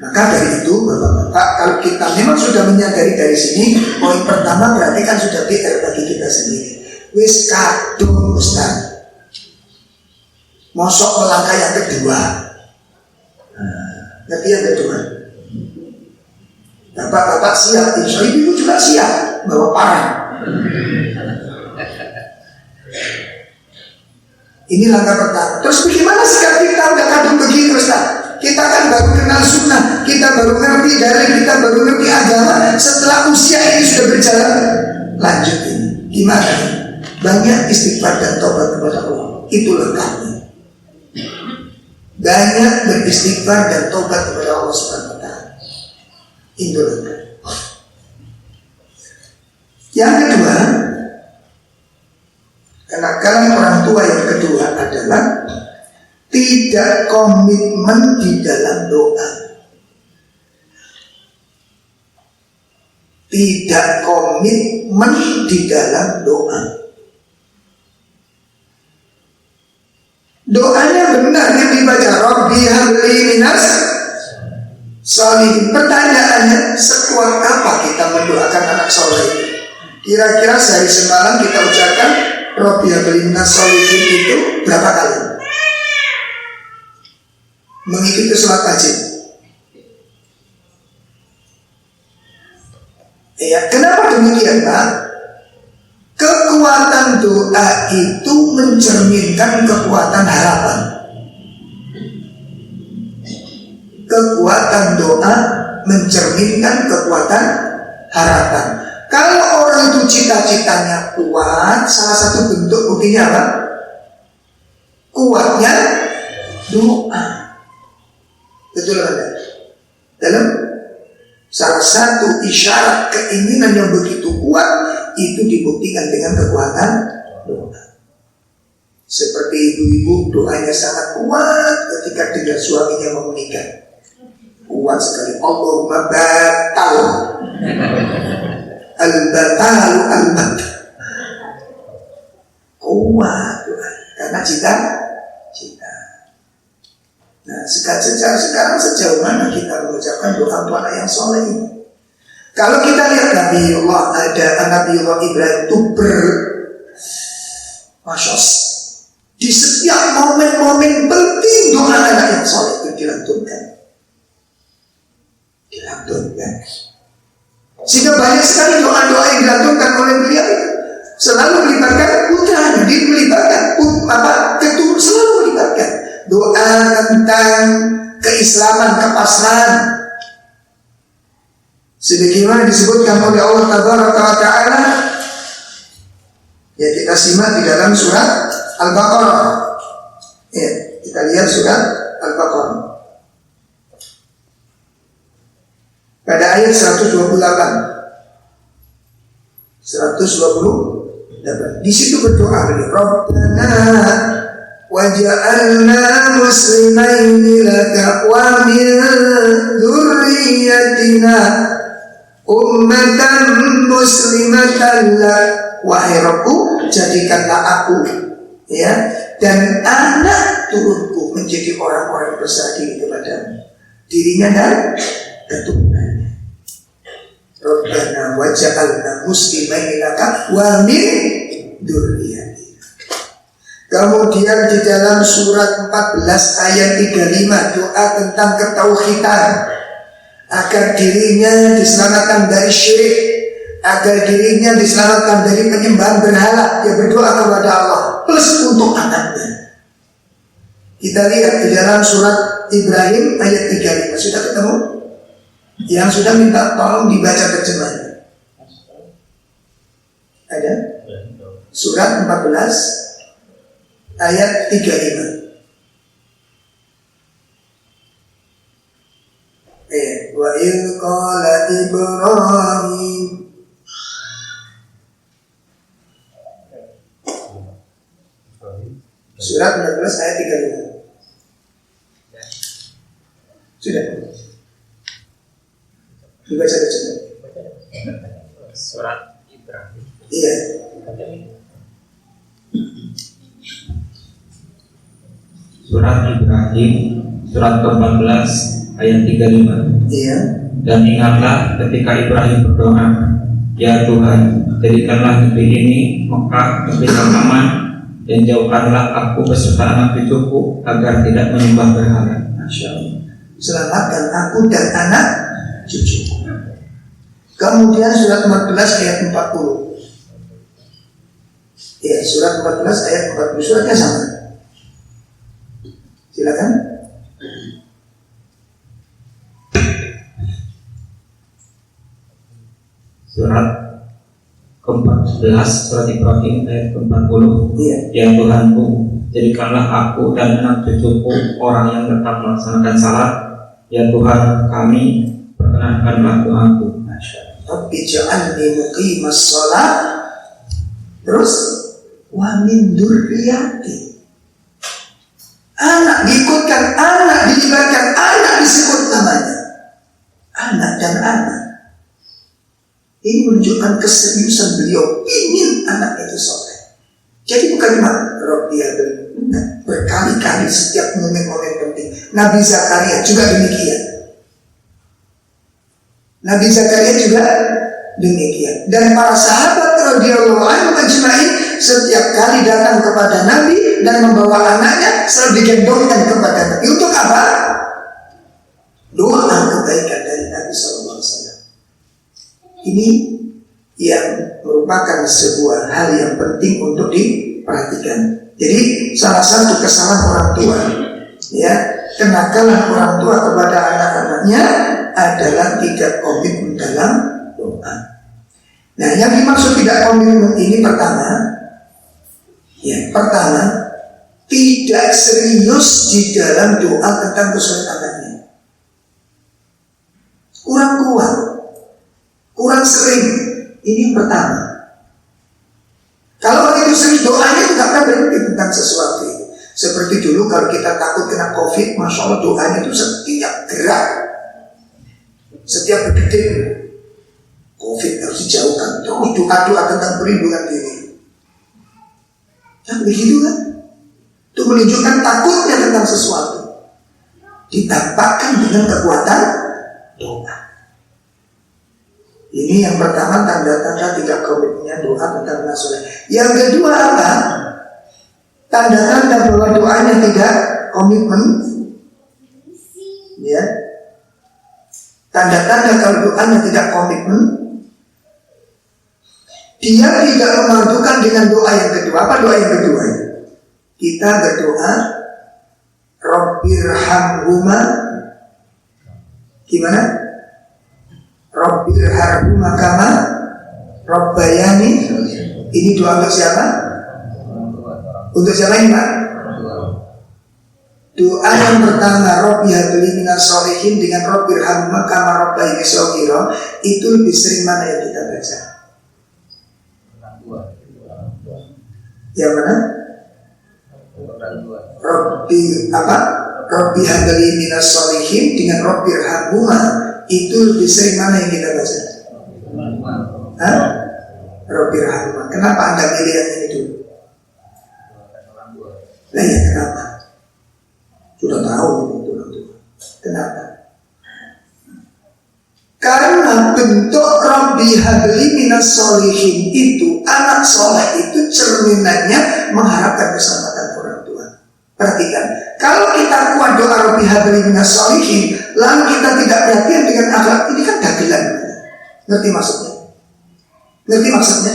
Maka dari itu Bapak-bapak, kalau kita memang sudah menyadari dari sini, poin pertama berarti kan sudah PR bagi kita sendiri. Wis kadung Ustaz. Mosok melangkah yang kedua. Ngerti yang kedua? Bapak-bapak siap, insya Allah ibu juga siap bawa parang. Ini langkah pertama. Terus bagaimana sikap kita udah kadung begitu Ustaz? Kita kan baru kenal sunnah, kita baru ngerti dari, kita baru ngerti agama. Setelah usia ini sudah berjalan, lanjut ini. Gimana? Banyak istighfar dan taubat kepada Allah. Itu lengkapnya. Banyak beristighfar dan taubat kepada Allah Subhanahu wa Ta'ala. Itu lengkap. Yang kedua, kenakalan orang tua yang kedua adalah tidak komitmen di dalam doa. tidak komitmen di dalam doa. Doanya benar yang dibaca, Rabbi habli minas sholihin. Pertanyaannya, sekuat apa kita mendoakan anak soleh itu? Kira-kira sehari semalam kita ucapkan Rabbi habli minas sholihin itu berapa kali? Mengikuti sholat wajib. Ya, kenapa demikian, Pak? Kekuatan doa itu mencerminkan kekuatan harapan. Kekuatan doa mencerminkan kekuatan harapan. Kalau orang itu cita-citanya kuat, salah satu bentuk buktinya apa? Kuatnya doa. Betul kan? Dalam salah satu isyarat keinginan yang begitu kuat itu dibuktikan dengan kekuatan doa. Seperti ibu-ibu doanya sangat kuat ketika dengan suaminya mau menikah. Kuat sekali. Allahumma batal al-batal al-batal. Kuat doa karena cita. Nah, sekarang sejauh mana kita mengucapkan doa untuk anak yang soleh ini? Kalau kita lihat Nabiullah Ibrahim itu bermasyos. Di setiap momen-momen penting doa anak yang soleh itu dilantunkan. Sehingga banyak sekali doa-doa yang dilantunkan oleh beliau itu selalu melibatkan putranya, dia melibatkan keturun, selalu melibatkan doa tentang keislaman, kepasrahan. Sebagaimana disebutkan oleh Allah Tabaraka wa Ta'ala, ya kita simak di dalam surat Al-Baqarah. Ya, kita lihat surat Al-Baqarah pada ayat 128. Di situ berdoa beliau, Rabbana waj'alna muslimaini laka wa min dzurriyyatina ummatan muslimatan lak. Wahai Rabbku, jadikanlah aku dan anak turunku menjadi orang-orang yang berserah diri kepadamu, dirinya dan keturunannya. Rabbana waj'alna muslimaini laka wa min dzurriyyatina. Kemudian di dalam surat 14 ayat 35 doa tentang ketauhidan, agar dirinya diselamatkan dari syirik, agar dirinya diselamatkan dari penyembahan berhala. Dia berdoa kepada Allah plus untuk anaknya. Kita lihat di dalam surat Ibrahim ayat 35. Sudah ketemu? Yang sudah minta tolong dibaca terjemahnya. Ada? Surat 14 ayat 35. Wa idh qala Ibrahim. Surat 14 ayat 35. Sudah. Dibaca saja. Surat Ibrahim. Iya. Surat Ibrahim, surat ke-14 ayat 35. Iya. Dan ingatlah ketika Ibrahim berdoa, ya Tuhan, jadikanlah negeri ini Mekah negeri yang aman, dan jauhkanlah aku beserta anak cucuku agar tidak menyembah berhala. Masya Allah. Selamatkan aku dan anak cucuku. Kemudian surat 14 ayat 40. Ya, surat 14 ayat 40. Suratnya sama. Silakan. Surat ke-14 surat Ibrahim ayat ke-40. Iya. Ya Tuhanku, jadikanlah aku dan anak cucuku orang yang tetap melaksanakan salat. Ya Tuhan kami, perkenankanlah doaku. Rabbi ja'alni muqimas shalah. Terus wa min dzurriyyati. Anak diikutkan, anak dilibatkan, anak disebut namanya. Anak dan anak. menunjukkan keseriusan beliau ingin anak itu soleh. Jadi bukan cuma berkali-kali setiap momen-momen penting. Nabi Zakaria juga demikian. Nabi Zakaria juga demikian. Dan para sahabat radhiyallahu anhum ajma'in setiap kali datang kepada Nabi dan membawa anaknya selalu digendongkan kepada Nabi. Untuk apa? Doa kebaikan dari Nabi sallallahu alaihi wasallam. Ini yang merupakan sebuah hal yang penting untuk diperhatikan. Jadi salah satu kesalahan orang tua, ya, kenakalan orang tua kepada anak-anaknya adalah tidak komitmen dalam doa. Nah, yang dimaksud tidak komitmen ini pertama, tidak serius di dalam doa tentang kesulitan anaknya. Kurang kuat, kurang sering. Ini yang pertama. Kalau orang itu sering doanya itu gak akan berhenti tentang sesuatu itu. Seperti dulu kalau kita takut kena COVID, Masya Allah doanya itu setiap gerak, setiap detik COVID harus dijauhkan. Terus doa-doa tentang perlindungan diri. Kan begitu kan? Itu menunjukkan takutnya tentang sesuatu. Ditampakkan dengan kekuatan doa. Ini yang pertama tanda-tanda tidak komitmennya doa tentang nasoleh. Yang kedua apa? Tanda-tanda bahwa doanya tidak komitmen. Ya. Tanda-tanda kalau doanya tidak komitmen, dia tidak memadukan dengan doa yang kedua. Apa doa yang kedua? Kita berdoa Rabbirhamhuma. Gimana? Rabbirhamhuma kama Rabbayani. Ini doa untuk siapa? Untuk siapa ini, Pak? Doa yang pertama, Rabbi habli minas sholihin dengan Rabbirhamhuma kama Rabbayani shaghira, itu lebih sering mana yang kita baca? Yang mana? Rabbi apa? Rabbi habli minas sholihin dengan Rabbirhamhuma, itu lebih sering mana yang kita baca? Hah? Rabbirhamhuma. Kenapa Anda pilih yang ini dulu? Nah ya kenapa? Sudah tahu itu orang tua. Kenapa? Karena bentuk Rabbi habli minas sholihin itu, anak soleh itu cerminannya mengharapkan keselamatan orang tua. Perhatikan, kalau kita kuat doa Rabbi habli minas sholihin, lalu kita tidak perhatian dengan akhlak, ini kan dagelan. Ngerti maksudnya? Ngerti maksudnya?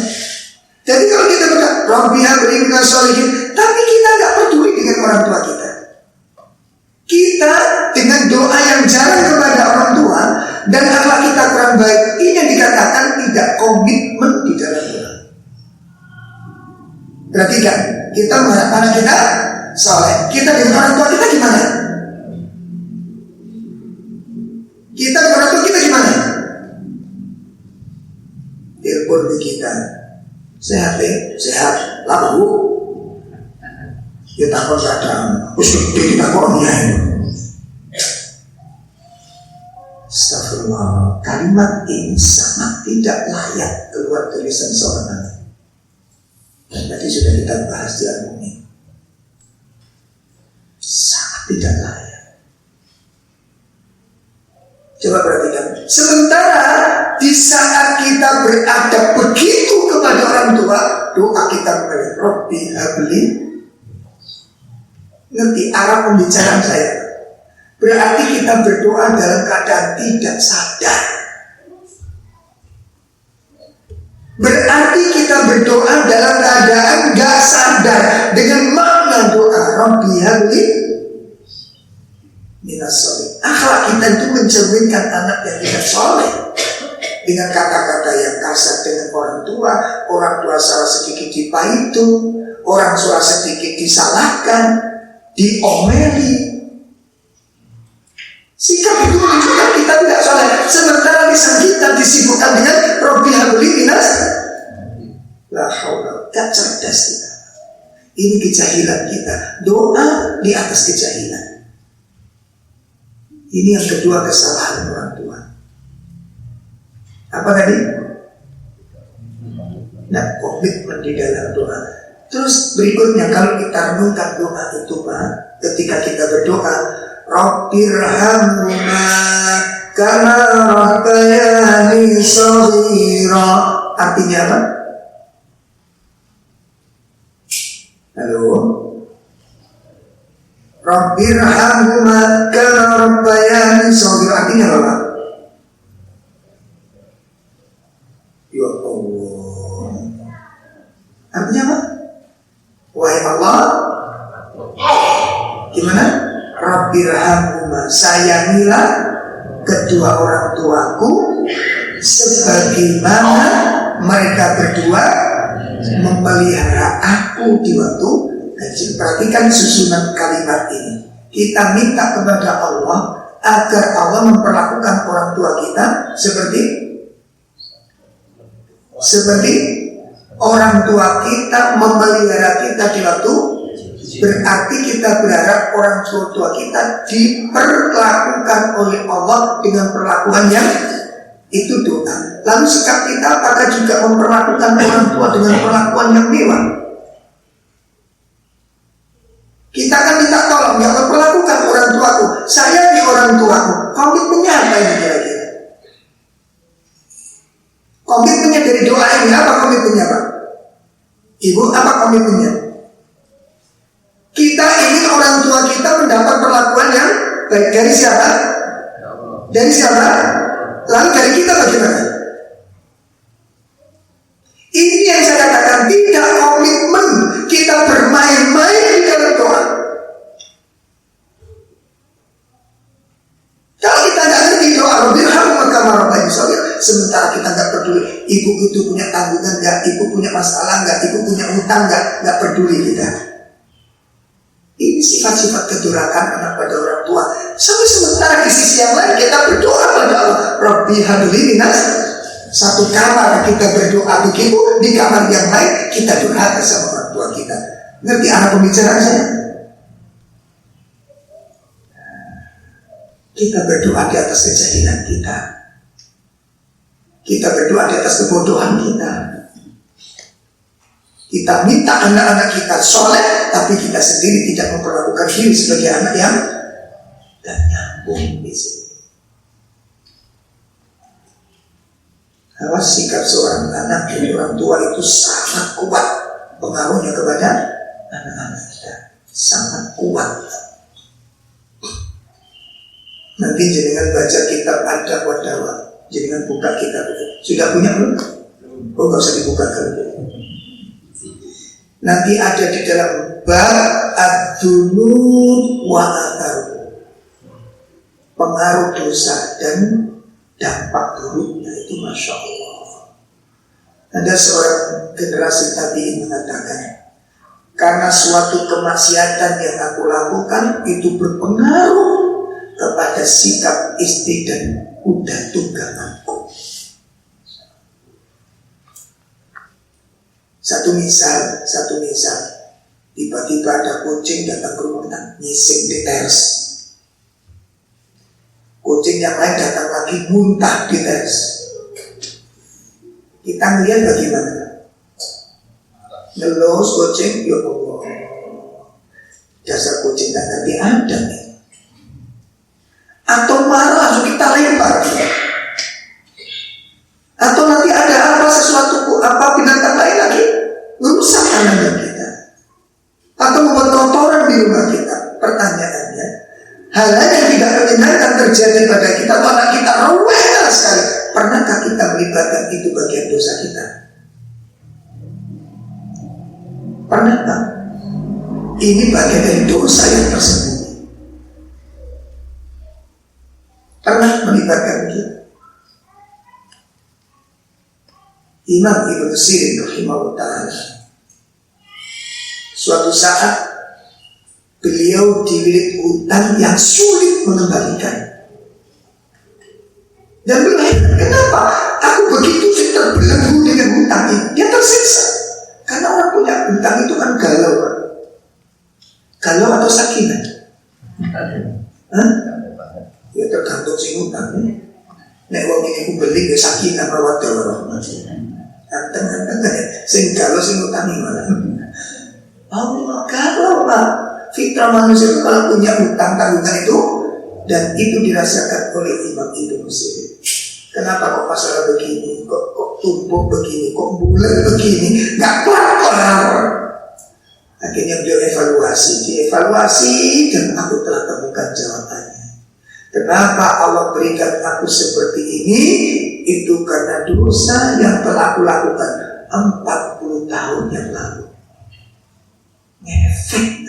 Jadi kalau kita berkata Rabbi habli minas sholihin, tapi kita nggak peduli dengan orang tua kita. Kita dengan doa yang jarang kepada orang tua dan akhlak kita kurang baik, ini yang dikatakan tidak komitmen di dalam doa. Perhatikan, kita mengharapkan kita soleh, kita dengan orang tua kita gimana? Kita dengan orang tua kita gimana? Telepon di kita, sehat ya, sehat, lalu kita takut datang, kita takutnya itu. Astagfirullah, kalimat ini sangat tidak layak keluar dari lisan seorang anak. Dan tadi sudah kita bahas di Al-Mu'min. Sangat tidak layak. Coba perhatikan. Sementara di saat kita beradab begitu kepada orang tua, doa kita kepada Rabbi habli. Ngerti arah pembicaraan saya? Berarti kita berdoa dalam keadaan tidak sadar. Berarti kita berdoa dalam keadaan gak sadar dengan makna doa Rabbi habli minas sholihin. Akhlak kita itu mencerminkan anak yang tidak soleh. Dengan kata-kata yang kasar dengan orang tua salah sedikit dipaitu, orang tua sedikit disalahkan, diomeli. Sikap itu menunjukkan kita tidak soleh. Sementara lisan kita disibukkan dengan Rabbi habli minas. La haula, gak cerdas kita. Ini kejahilan kita. Doa di atas kejahilan. Ini yang kedua kesalahan orang tua. Apa tadi? Nah, komitmen di dalam doa. Terus berikutnya kalau kita renungkan doa itu Pak, ketika kita berdoa, Rabbirhamhuma kama rabbayani shaghira. Artinya apa? Halo? Rabbirhamhuma kama rabbayani shaghira. Artinya apa? Ya Allah. Artinya apa? Wahai Allah, gimana? Rabbirhamhuma, sayangilah kedua orang tuaku sebagaimana mereka berdua memelihara aku di waktu kecil. Perhatikan susunan kalimat ini. Kita minta kepada Allah agar Allah memperlakukan orang tua kita seperti orang tua kita memelihara kita di waktu. Berarti kita berharap orang tua kita diperlakukan oleh Allah dengan perlakuan yang itu doa. Lalu sikap kita apakah juga memperlakukan orang tua dengan perlakuan yang mewah? Kita kan minta tolong, ya Allah perlakukan orang tuaku, sayangi orang tuaku. Komitmennya apa ini kira-kira? Komitmennya dari doa ini apa komitmennya Pak? Ibu, apa komitmennya? Kita ingin orang tua kita mendapat perlakuan yang baik. Dari siapa? Dari siapa? Lalu dari kita bagaimana? Ini yang saya katakan, tidak komitmen kita bermain-main di dalam doa. Kalau kita nggak ngerti doa, sementara kita nggak peduli, ibu itu punya tanggungan nggak, ibu punya masalah nggak, ibu punya utang nggak peduli kita. Ini sifat-sifat kedurakan anak pada orang tua. Sampai sementara di sisi yang lain kita berdoa pada Allah, Rabbi habli minas. Satu kamar kita berdoa begitu, di kamar yang lain kita durhaka sama orang tua kita. Ngerti anak pembicaraan saya? Kita berdoa di atas kejahilan kita. Kita berdoa di atas kebodohan kita. Kita minta anak-anak kita soleh, tapi kita sendiri tidak memperlakukan diri sebagai anak yang dan nyambung di sini. Awas sikap seorang anak dari orang tua itu sangat kuat pengaruhnya kepada anak-anak kita, sangat kuat. Nanti jenengan baca kitab Ad-Dawa, jenengan buka kitab itu. Sudah punya belum? Oh, nggak usah dibuka kalau. Nanti ada di dalam bab ad-dunub wa atharu, pengaruh dosa dan dampak buruknya itu, masya Allah. Ada seorang generasi tabi'in mengatakan, karena suatu kemaksiatan yang aku lakukan itu berpengaruh kepada sikap istri dan kuda tungganganku. Satu misal, tiba-tiba ada kucing datang ke rumah kita, nyisik di teras. Kucing yang lain datang lagi muntah di teras. Kita melihat bagaimana? Ngelus kucing, ya Allah, dasar kucing tak ngerti ada nih. Atau marah langsung kita lempar. Atau nanti ada apa sesuatu binatang lain lagi merusak tanaman kita, atau membuat kotoran di rumah kita. Pertanyaannya, hal yang tidak menyenangkan terjadi pada kita, atau anak kita rewel sekali. Pernahkah kita melibatkan itu bagian dosa kita? Pernahkah? Ini bagian dari dosa yang tersembunyi. Pernah melibatkan kita? Imam Ibnu Sirin rahimahullah ta'ala, suatu saat beliau dililit hutang yang sulit mengembalikan. Dan beliau, kenapa aku begitu terbelenggu dengan hutang ini? Dia tersiksa. Karena orang punya hutang itu kan galau. Galau atau sakinah? Ya tergantung si hutang. Nek wong ini aku beli ke sakinah rawat dalam. Anteng-anteng ya, sing kalau sing utangi malah. Allah kalau Pak, fitrah manusia itu kalau punya utang tanggungan itu, dan itu dirasakan oleh Imam Ibnu Sirin. Kenapa kok masalah begini, kok tumpuk begini, kok bulat begini, nggak kelar. Akhirnya beliau dievaluasi dan aku telah temukan jawabannya. Kenapa Allah berikan aku seperti ini? Itu karena dosa yang telah aku lakukan 40 tahun yang lalu. Ngefek.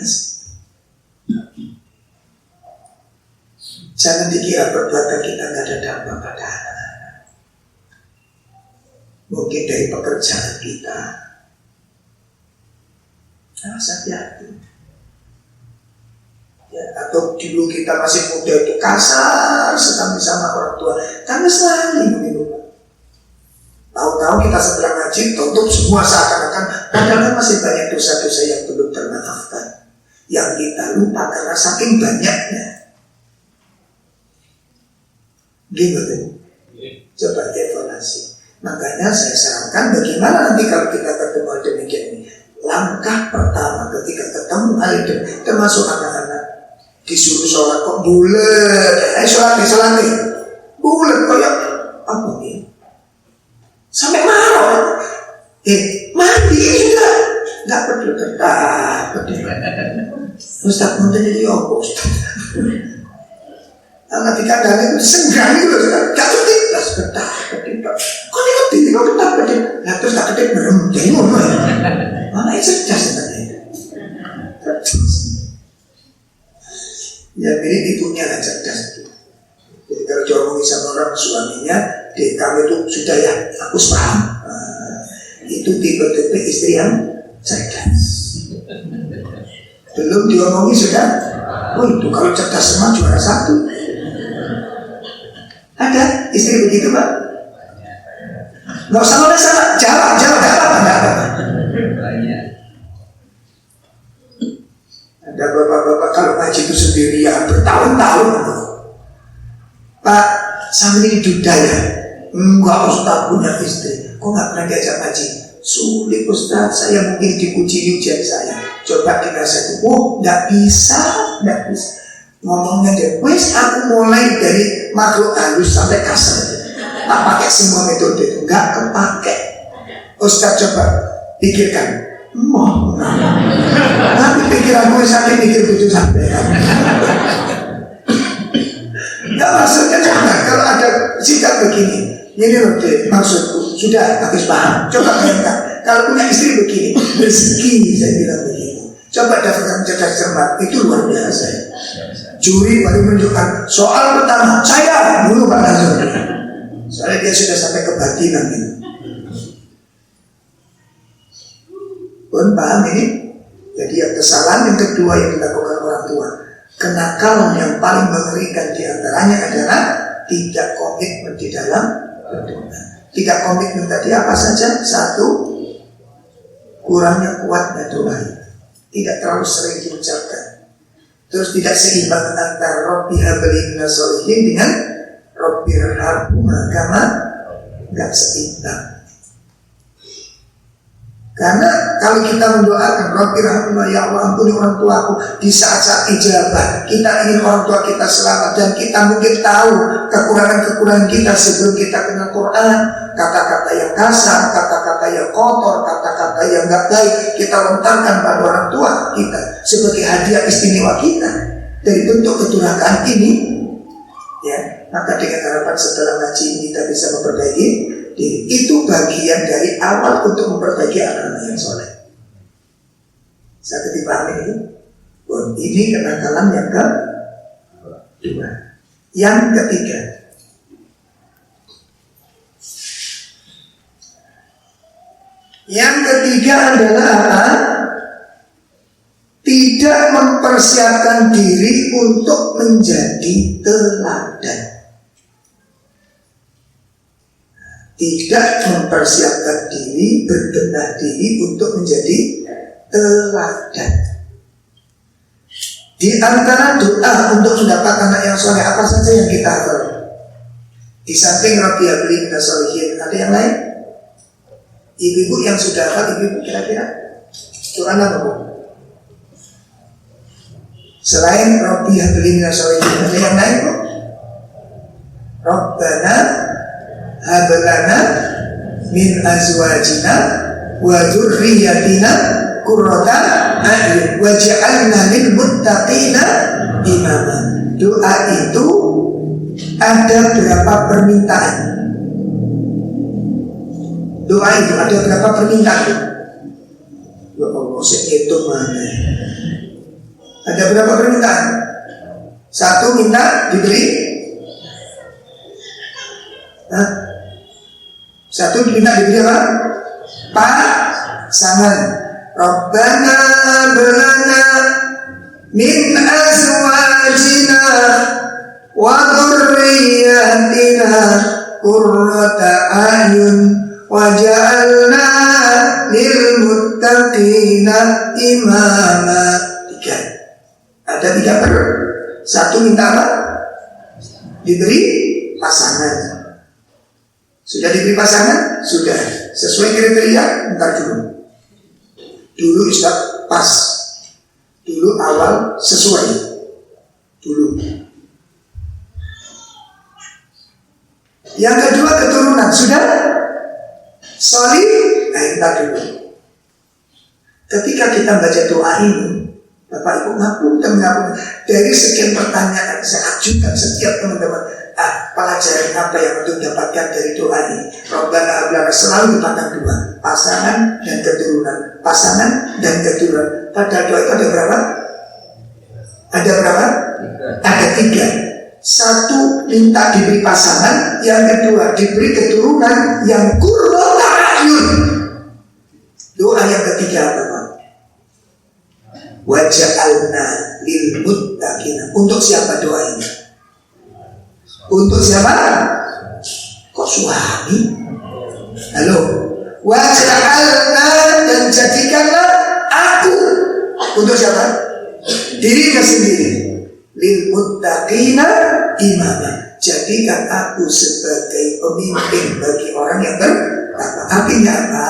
Jangan dikira perbuatan kita nggak ada dampak pada anak-anak. Mungkin dari pekerjaan kita. Harus hati-hati. Ya, atau dulu kita masih muda itu kasar sekali sama orang tua. Kami selalu begitu. Tahu-tahu kita setelah ngaji tutup semua seakan-akan. Padahal masih banyak dosa-dosa yang belum termaafkan. Yang kita lupa karena saking banyaknya. Gimana? Coba evaluasi. Makanya saya sarankan bagaimana nanti kalau kita ketemu demikian ini. Langkah pertama ketika ketemu hal itu, termasuk anak-anak disuruh sholat kok bulat, sholat bulat kayak apa nih? Sampai marah. Mati juga nggak perlu tetap. Ustaz mau jadi apa Ustaz? Anak dikandang itu senggang gitu, gak ketip, terus betah. Kok ini ketip, kok betah. Nah terus gak ketip, jadi ngono ya. Mana yang cerdas sebenarnya itu. Ya mirip ibunya kan cerdas. Jadi kalau diomongin sama orang suaminya, kamu itu sudah ya, aku paham. Itu tipe-tipe istri yang cerdas. Belum diomongin sudah, oh itu kalau cerdas semua juara satu. Ada istri begitu Pak? Nggak usah ngomong sama, jawab apa? Ada bapak-bapak kalau ngaji itu sendirian bertahun-tahun. Pak, sambil ini duda ya? Enggak Ustaz punya istri. Kok nggak pernah diajak ngaji? Sulit Ustaz, saya mungkin dipuji ujian saya. Coba dinasihati, nggak bisa. Ngomongnya deh, wes aku mulai dari makhluk halus sampai kasar. Tak pakai semua metode itu, nggak kepake. Ustaz coba pikirkan, tapi pikiranmu sampai mikir butuh sampai. Nggak maksudnya jangan kalau ada sikap begini. Ini loh deh, maksudku sudah habis paham. Coba bayangkan kalau punya istri begini, rezeki saya bilang begini. Coba dapatkan cerdas cermat, itu luar biasa. Juri baru menunjukkan soal pertama saya dulu Pak Nazar. Soalnya dia sudah sampai kebatinan gitu. Pun paham ini? Jadi yang kesalahan yang kedua yang dilakukan orang tua, kenakalan yang paling mengerikan diantaranya adalah tidak komitmen di dalam berdoa. Tidak komitmen tadi apa saja? Satu, kurangnya kuatnya doa. Tidak terlalu sering diucapkan. Terus tidak seimbang antara Rabbi habli minas sholihin dengan Rabbi irhamhuma kama, nggak seimbang. Karena kalau kita mendoakan Rabbi irhamhuma, ya Allah ampuni orang tuaku, di saat-saat ijabah kita ingin orang tua kita selamat dan kita mungkin tahu kekurangan-kekurangan kita sebelum kita kenal Quran, kata-kata yang kasar, kata-kata yang kotor, kata-kata yang nggak baik kita lontarkan pada orang tua kita sebagai hadiah istimewa kita dari bentuk kedurhakaan ini, ya maka dengan harapan setelah ngaji ini kita bisa memperbaiki diri. Itu bagian dari awal untuk memperbaiki anak-anak yang soleh. Saya ketipahami ini. Ini kenakalan yang kedua. Yang ketiga, adalah tidak mempersiapkan diri untuk menjadi teladan. Tidak mempersiapkan diri, berbenah diri untuk menjadi teladan. Di antara doa untuk mendapat anak yang soleh apa saja yang kita hafal? Di samping Rabbi habli minas sholihin, ada yang lain? Ibu-ibu yang sudah hafal, ibu-ibu kira-kira Quran apa bu? Selain Rabbi habli minas sholihin, ada yang lain bu? Rabbana hablana min azwajina wa dzurriyyatina qurrata a'yun waj'alna lil muttaqina imama. Doa itu ada berapa permintaan? Doa itu ada berapa permintaan? Ya Allah, saya hitung mana? Ada berapa permintaan? Satu, minta diberi. Hah? Satu, minta diberi apa? Pasangan. Rabbana belana min azwajina wa dzurriyyatina qurrata a'yun waj'alna lil muttaqina imama. Tiga. Ada tiga perlu. Satu, minta apa? Diberi pasangan. Sudah diberi pasangan? Sudah. Sesuai kriteria? Bentar dulu. Dulu Ustaz pas. Dulu awal sesuai. Dulu. Yang kedua keturunan. Sudah? Solih? Nah, bentar dulu. Ketika kita baca doa ini, Bapak Ibu ngapunten dari sekian pertanyaan saya ajukan setiap teman-teman, pelajaran apa yang untuk dapatkan dari doa ini? Rabbana hablana, selalu dipandang dua, pasangan dan keturunan, pasangan dan keturunan. Pada doa itu ada berapa? Ada berapa? Ada tiga. Satu, minta diberi pasangan. Yang kedua, diberi keturunan yang qurrata a'yun. Doa yang ketiga apa Pak? Waj'alna lil muttaqina. Untuk siapa doa ini? Untuk siapa? Kok suami? Halo. Waj'alna, dan jadikanlah aku. Untuk siapa? Dirinya sendiri. Lil muttaqina imama. Jadikan aku sebagai pemimpin bagi orang yang bertakwa. Artinya apa?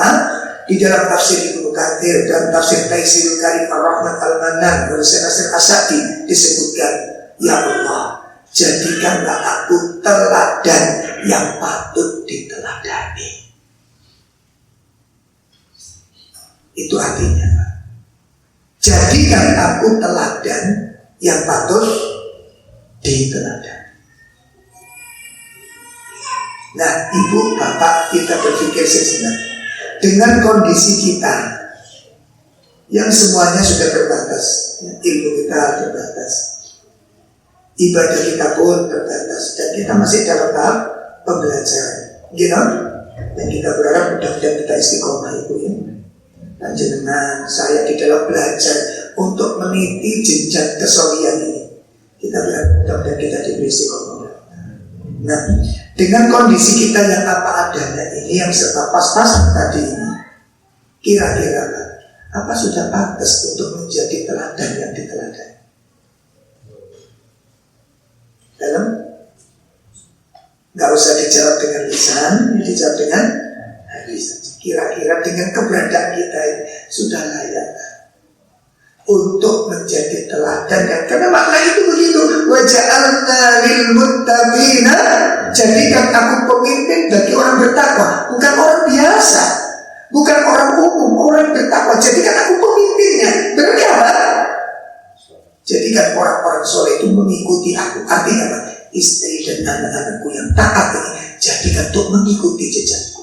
Di dalam tafsir Ibnu Katsir dan tafsir Taisirul Karim Ar-Rahman Al-Mannan oleh Syekh Nasir As-Sa'di disebutkan, ya Allah, jadikanlah aku teladan yang patut diteladani. Itu artinya, jadikan aku teladan yang patut diteladani. Nah, ibu, bapak, kita berpikir sejenak. Dengan kondisi kita yang semuanya sudah terbatas, ilmu kita terbatas, ibadah kita pun terbatas, dan kita masih dalam tahap pembelajaran, dan kita berharap mudah-mudahan kita istiqomah ibu ya. Panjenengan saya di dalam belajar untuk meniti jenjang kesolian ini, kita berharap mudah-mudahan kita diberi istiqomah. Nah, dengan kondisi kita yang apa adanya ini, yang serba pas-pasan tadi ini, kira-kira apa sudah pantas untuk menjadi teladan yang diteladani? Dalam? Gak usah dijawab dengan lisan, dijawab dengan lisan. Kira-kira dengan keberadaan kita ini sudah layak untuk menjadi teladan. Dan karena makna itu begitu, waja'alna lil muttaqina, jadikan aku pemimpin bagi orang bertakwa, bukan orang biasa, bukan orang umum, orang bertakwa. Jadikan aku pemimpinnya. Berarti apa? Jadikan orang-orang soleh itu mengikuti aku. Artinya apa? Istri dan anak-anakku yang taat ini jadikan untuk mengikuti jejakku.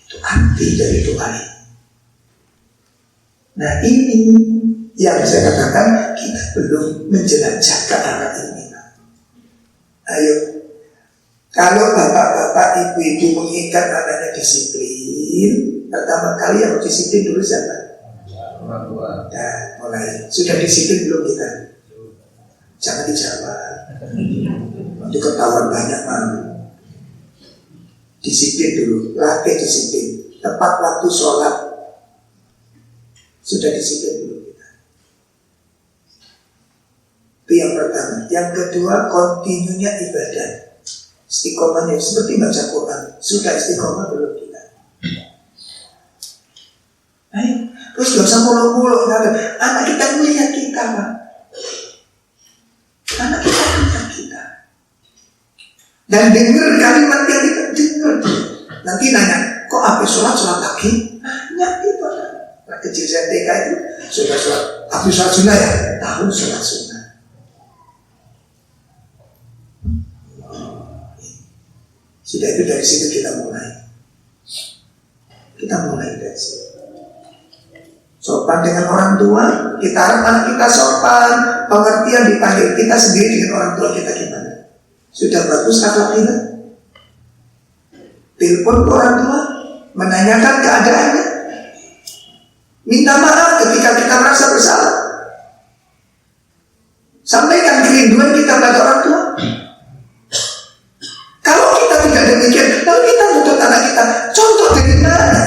Itu arti dari doa ini. Nah, ini yang saya katakan kita belum menjelajah ke arah ini. Ayo, kalau bapak-bapak, ibu-ibu menginginkan anaknya disiplin, pertama kali yang disiplin dulu siapa? Orang tua. Nah, mulai. Sudah disiplin belum kita? Jangan dijawab. Nanti ketahuan banyak malu. Disiplin dulu, latih disiplin. Tepat waktu sholat. Sudah disiplin dulu kita. Itu yang pertama. Yang kedua, kontinunya ibadah. Istiqomahnya seperti baca Quran. Sudah istiqomah belum kita? semuluk-muluk. Anak kita melihat kita, Pak. Anak kita melihat kita. Dan dengar kalimat yang kita dengar. Nanti nanya, kok apa sholat lagi? Nanya itu. Anak kecil saya TK itu sholat. Apa sholat sunnah ya? Tahu sholat sunnah. Sudah itu dari situ kita mulai. Kita mulai dari situ. Sopan dengan orang tua, kita harap anak kita sopan, pengertian dipanggil. Kita sendiri dengan orang tua kita gimana? Sudah bagus akhlak kita? Telepon ke orang tua, menanyakan keadaannya, minta maaf ketika kita merasa bersalah, sampaikan kerinduan kita pada orang tua. Kalau kita tidak demikian, lalu kita nuntut anak kita, contoh dari mana?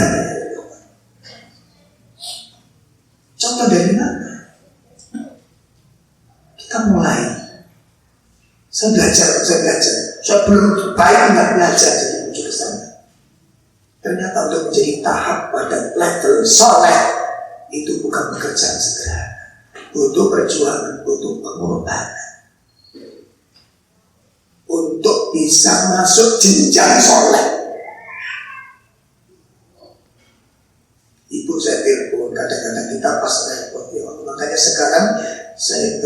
Contoh dari mana? Kita mulai. Saya belajar. Saya belum baik nggak belajar jadi menuju ke sana. Ternyata untuk menjadi tahap pada level soleh itu bukan pekerjaan sederhana. Butuh perjuangan, butuh pengorbanan. Untuk bisa masuk jenjang soleh. Ibu saya telepon, kadang-kadang kita pas repot ya. Makanya sekarang saya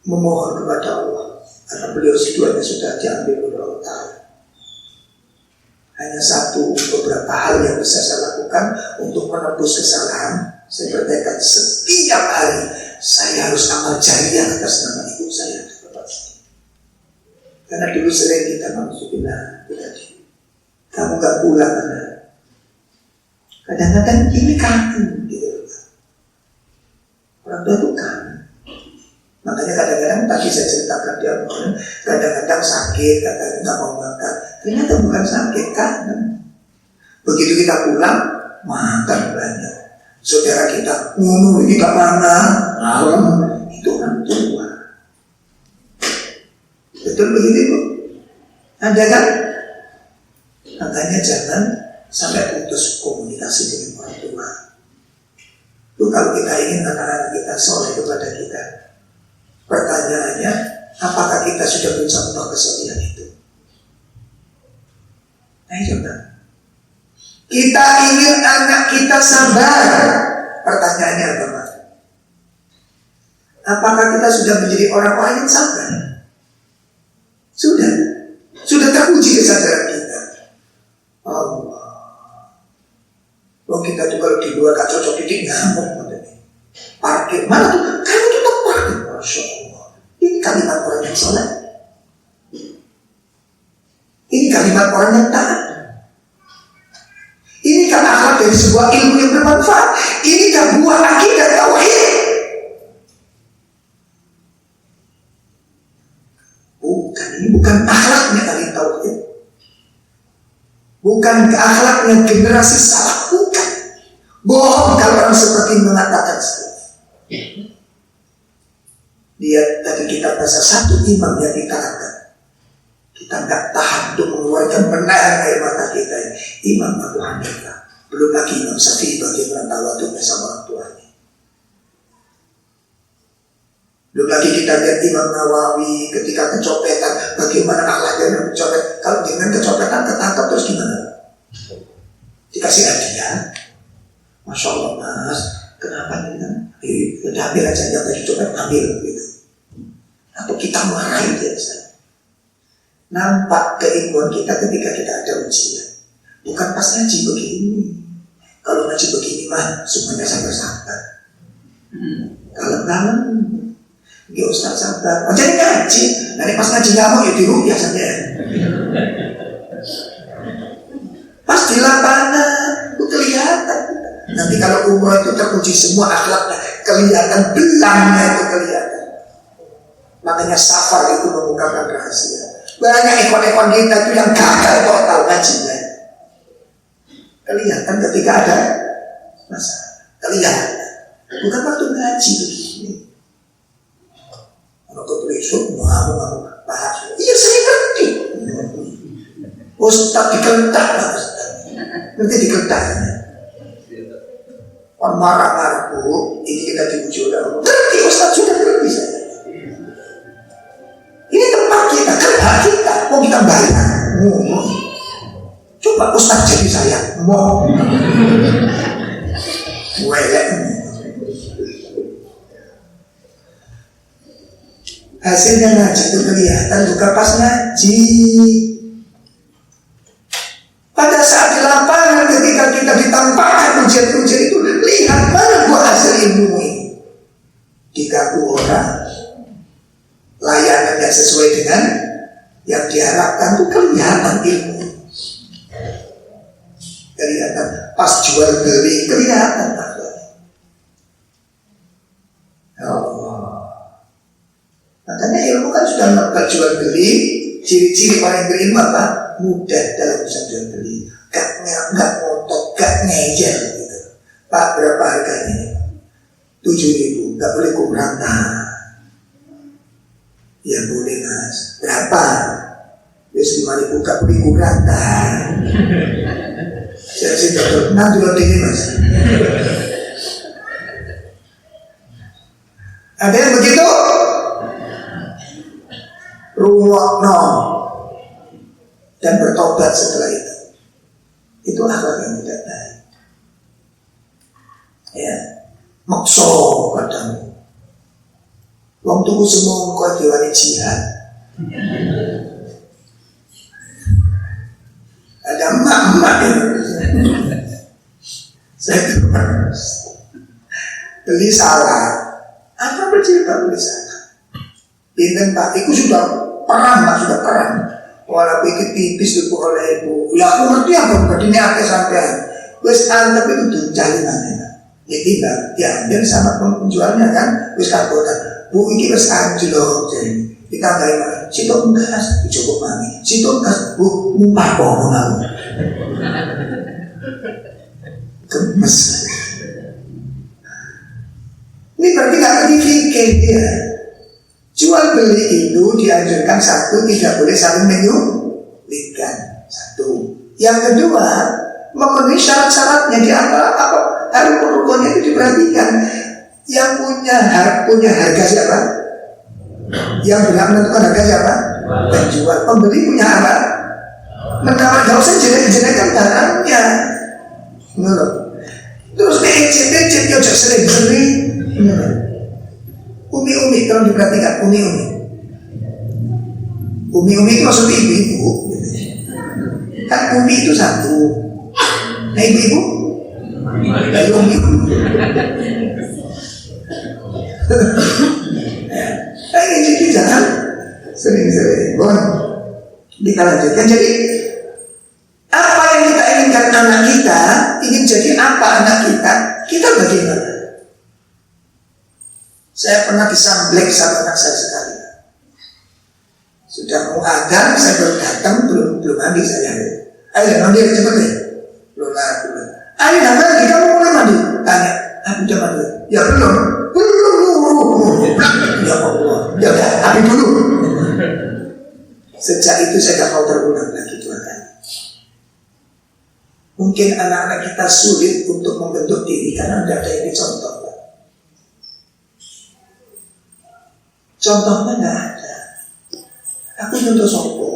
memohon kepada Allah, karena beliau seduanya sudah diambil oleh Allah Ta'ala. Hanya satu beberapa hal yang bisa saya lakukan untuk menebus kesalahan. Saya bertekad setiap hari saya harus amal jariah atas nama ibu saya. Karena dulu sering kita maksudnya kamu gak pulang anak. Kadang-kadang ini kangen gitu. Orang tua itu kangen. Makanya kadang-kadang tadi saya ceritakan dia kadang-kadang sakit, kadang-kadang gak mau makan. Ternyata bukan sakit, kangen. Begitu kita pulang, makan banyak. Saudara kita, ini gak mana? Itu orang tua. Betul begitu Bu? Ada kan? Makanya jangan sampai putus komunikasi dengan orang tua. Itu kalau kita ingin anak-anak kita soleh kepada kita, pertanyaannya, apakah kita sudah mencontoh kesolehan itu? Ayo coba. Kita ingin anak kita sabar. Pertanyaannya apa Pak? Apakah kita sudah menjadi orang yang sabar? Sudah teruji kesadaran kita. Allah. Oh kita tuh kalau di luar gak cocok titik ngamuk. Parkir mana tuh? Kamu tuh tak parkir. Masya Allah. Ini kalimat orang yang soleh. Ini kalimat orang yang taat. Ini kan akhlak dari sebuah ilmu yang bermanfaat. Ini kan buah akidah tauhid. Ini bukan akhlaknya ahli tauhid. Bukan akhlaknya generasi salaf. Bukan. Bohong kalau orang seperti mengatakan seperti. Lihat tadi kita bahasa satu imam yang dikatakan. Kita nggak tahan untuk mengeluarkan benar air mata kita. Imam Abu Hanifah. Belum lagi Imam Syafi'i bagaimana tawadhunya sama orang tuanya. Belum lagi kita lihat Imam Nawawi ketika kecopetan, bagaimana akhlaknya yang mencopet. Kalau dengan kecopetan ketangkap terus gimana? Dikasih hadiah. Masya Allah Mas, kenapa ini kan? Udah ambil aja, jangan tadi copet, ambil gitu. Atau kita marahin dia misalnya. Nampak keilmuan kita ketika kita ada ujian. Bukan pas ngaji begini. Kalau ngaji begini mah semuanya sabar-sabar. Kalau ya Ustaz sabar. Jadi ngaji. Nanti pas ngaji ngamuk ya dirupiah saja. Pas di lapangan itu kelihatan. Nanti kalau umroh itu teruji semua akhlaknya, kelihatan belangnya itu kelihatan. Makanya safar itu mengungkapkan rahasia. Banyak ekor-ekor kita itu yang gagal total ngajinya. Kelihatan ketika ada masalah. Kelihatan. Bukan waktu ngaji begini. Kalau keberesut mau bahas. Iya saya ngerti. Ustaz dikentak. Ngerti dikentaknya. marah-marah bu, ini kita diuji oleh Allah. Ngerti Ustaz, sudah ngerti saya. Ini tempat kita, kerja kita, mau kita bayar. Coba Ustaz jadi saya, mau welek. Hasilnya ngaji itu kelihatan bukan pas ngaji. Pada saat di lapangan ketika kita ditampakkan ujian-ujian itu, lihat mana buah hasil ilmu ini. Diganggu orang, layanannya sesuai dengan yang diharapkan, itu kelihatan ilmu. Kelihatan pas jual beli, kelihatan akhlaknya. Ya Allah. Makanya ilmu kan sudah melakukan jual beli. Ciri-ciri orang yang berilmu apa? Mudah dalam urusan jual beli. Gak ngotot, gak ngeyel gitu. Pak, berapa harganya? 7.000, gak boleh kurang. Ya boleh mas. Berapa? Wis 5.000, gak boleh kurang. Saya sih betul. Nanti lo ini mas. Ada yang begitu? Ruwakno dan bertobat setelah itu. Itu akhlak yang tidak baik. Ya, makso kadang. Wong tuku semua kau diwani jihad. Ada emak-emak saya beli salah. Apa bercerita beli salah? Pinten pak, itu sudah perang, pak, sudah perang. Walau ikut tipis itu oleh ibu. Ya aku ngerti apa, berarti apa sampean. Wes tapi itu jalinan. Ya tinggal diambil sama penjualnya kan. Wes kabotan. Bu ini wes anjlok jadi. Ditambahin lagi. Situ enggak, dicoba mami. Situ enggak, bu mumpah pohon aku. Gemes. Ini berarti nggak fikir dia. Jual beli itu dianjurkan satu, tidak boleh saling menyulitkan. Satu. Yang kedua, memenuhi syarat-syaratnya. Di antara apa? Rukun-rukunnya itu diperhatikan. Yang punya harga siapa? Yang berhak menentukan harga siapa? Penjual. Pembeli punya apa? Menawar, gak usah jelek-jelekan barangnya. Menurut. Terus becet ya sering-sering. Umi-umi kalau diperhatikan, umi-umi itu maksudnya ibu-ibu. Kan umi itu satu. Nah ibu-ibu dari umi. Jadi jangan sering-sering. Kita lanjutkan. Jadi apa yang kita inginkan anak kita, ingin jadi apa anak kita, kita bagaimana? Saya pernah disamblek sama anak saya sekali. Sudah mau adhan, saya baru datang, belum mandi saya. Ayo mandi cepat deh. Belum. Ayo mandi, kamu mulai mandi. Tanya, aku udah mandi. Ya belum. Ya Allah. Ya udah, tapi dulu. Sejak itu saya gak mau terulang lagi Tuhan. Mungkin anak-anak kita sulit untuk membentuk diri karena tidak ada yang dicontoh. Contohnya nggak ada. Aku contoh sopo.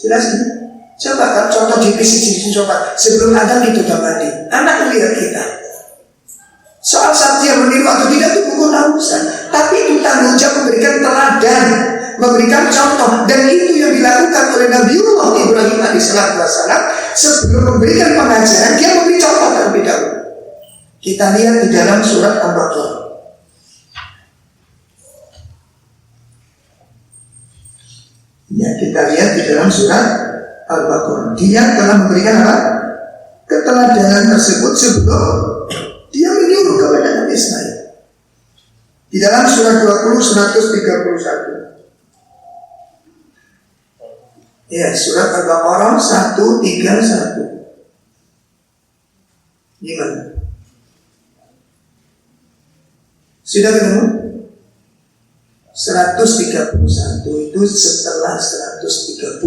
Jelas ini? Coba kan contoh di sisi coba. Sebelum ada itu mandi. Anak lihat kita. Soal Satya meniru atau tidak itu bukan urusan. Tapi itu tanggung jawab memberikan teladan, memberikan contoh. Dan itu yang dilakukan oleh Nabiullah Ibrahim alaihissalam. Sebelum memberikan pengajaran, dia memberi contoh terlebih dahulu. Kita lihat di dalam surat Al-Baqarah. Ya, kita lihat di dalam surat Al-Baqarah. Dia telah memberikan apa? Keteladanan tersebut sebelum dia menyuruh kepada Nabi Ismail. Di dalam surat 20 131. Ya, surat Al-Baqarah 131. Gimana? Sudah ketemu? 131 itu setelah 130.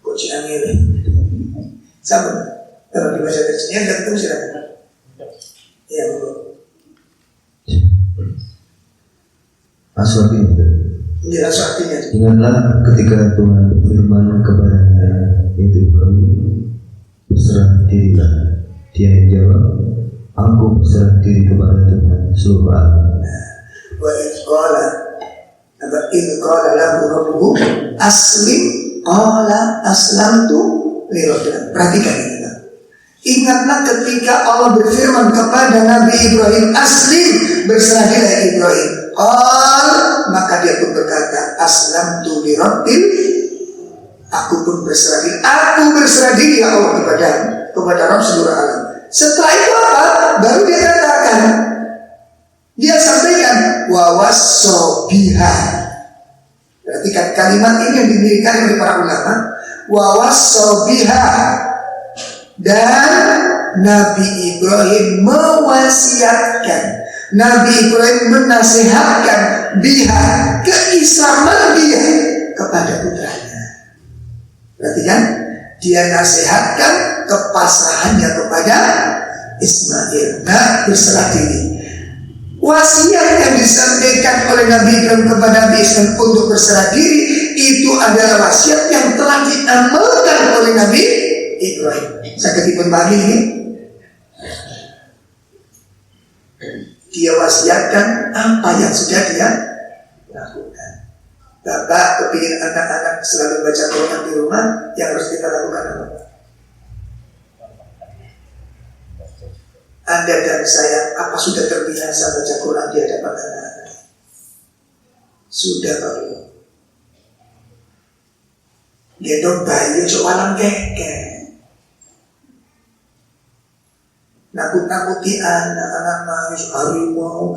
Kok Ciangi ini. Sama. Kalau di bahasa Indonesia nggak ketemu silakan. Ya, Bu. Aswati Jelas artinya. ingatlah ketika Tuhan berfirman kepadanya, yaitu Ibrahim, berserah dirilah. Dia menjawab, aku berserah diri kepada Tuhan seluruh alam. Wa idh qala lahu rabbuhu aslim qala aslamtu li rabbil. Perhatikan ini. Ingatlah ketika Allah berfirman kepada Nabi Ibrahim, aslim, berserah diri Ibrahim. Maka dia pun berkata, aslamtu li rabbil. Aku pun berserah diri. Aku berserah diri ya Allah kepada Rabb seluruh alam. Setelah itu apa? Baru dia katakan, dia sampaikan wawasobiha. Berarti kalimat ini yang didirikan oleh para ulama. Wawasobiha. Dan Nabi Ibrahim mewasiatkan, Nabi Ibrahim menasihatkan biha, keislaman dia kepada putranya. Berarti kan dia nasihatkan kepasrahannya kepada Ismail. Nah, berserah diri. Wasiat yang disampaikan oleh Nabi Ibrahim kepada Nabi Ismail untuk berserah diri itu adalah wasiat yang telah diamalkan oleh Nabi Ibrahim. Saya ketipun pagi ini, dia wasiatkan apa yang sudah dia lakukan. Bapak kepingin anak-anak selalu baca Quran di rumah, yang harus kita lakukan apa? Anda dan saya, apa sudah terbiasa baca Quran di hadapan anak-anak? Sudah Pak. Gendong bayi soalan keke. Nakut-nakuti anak-anak nangis harimau.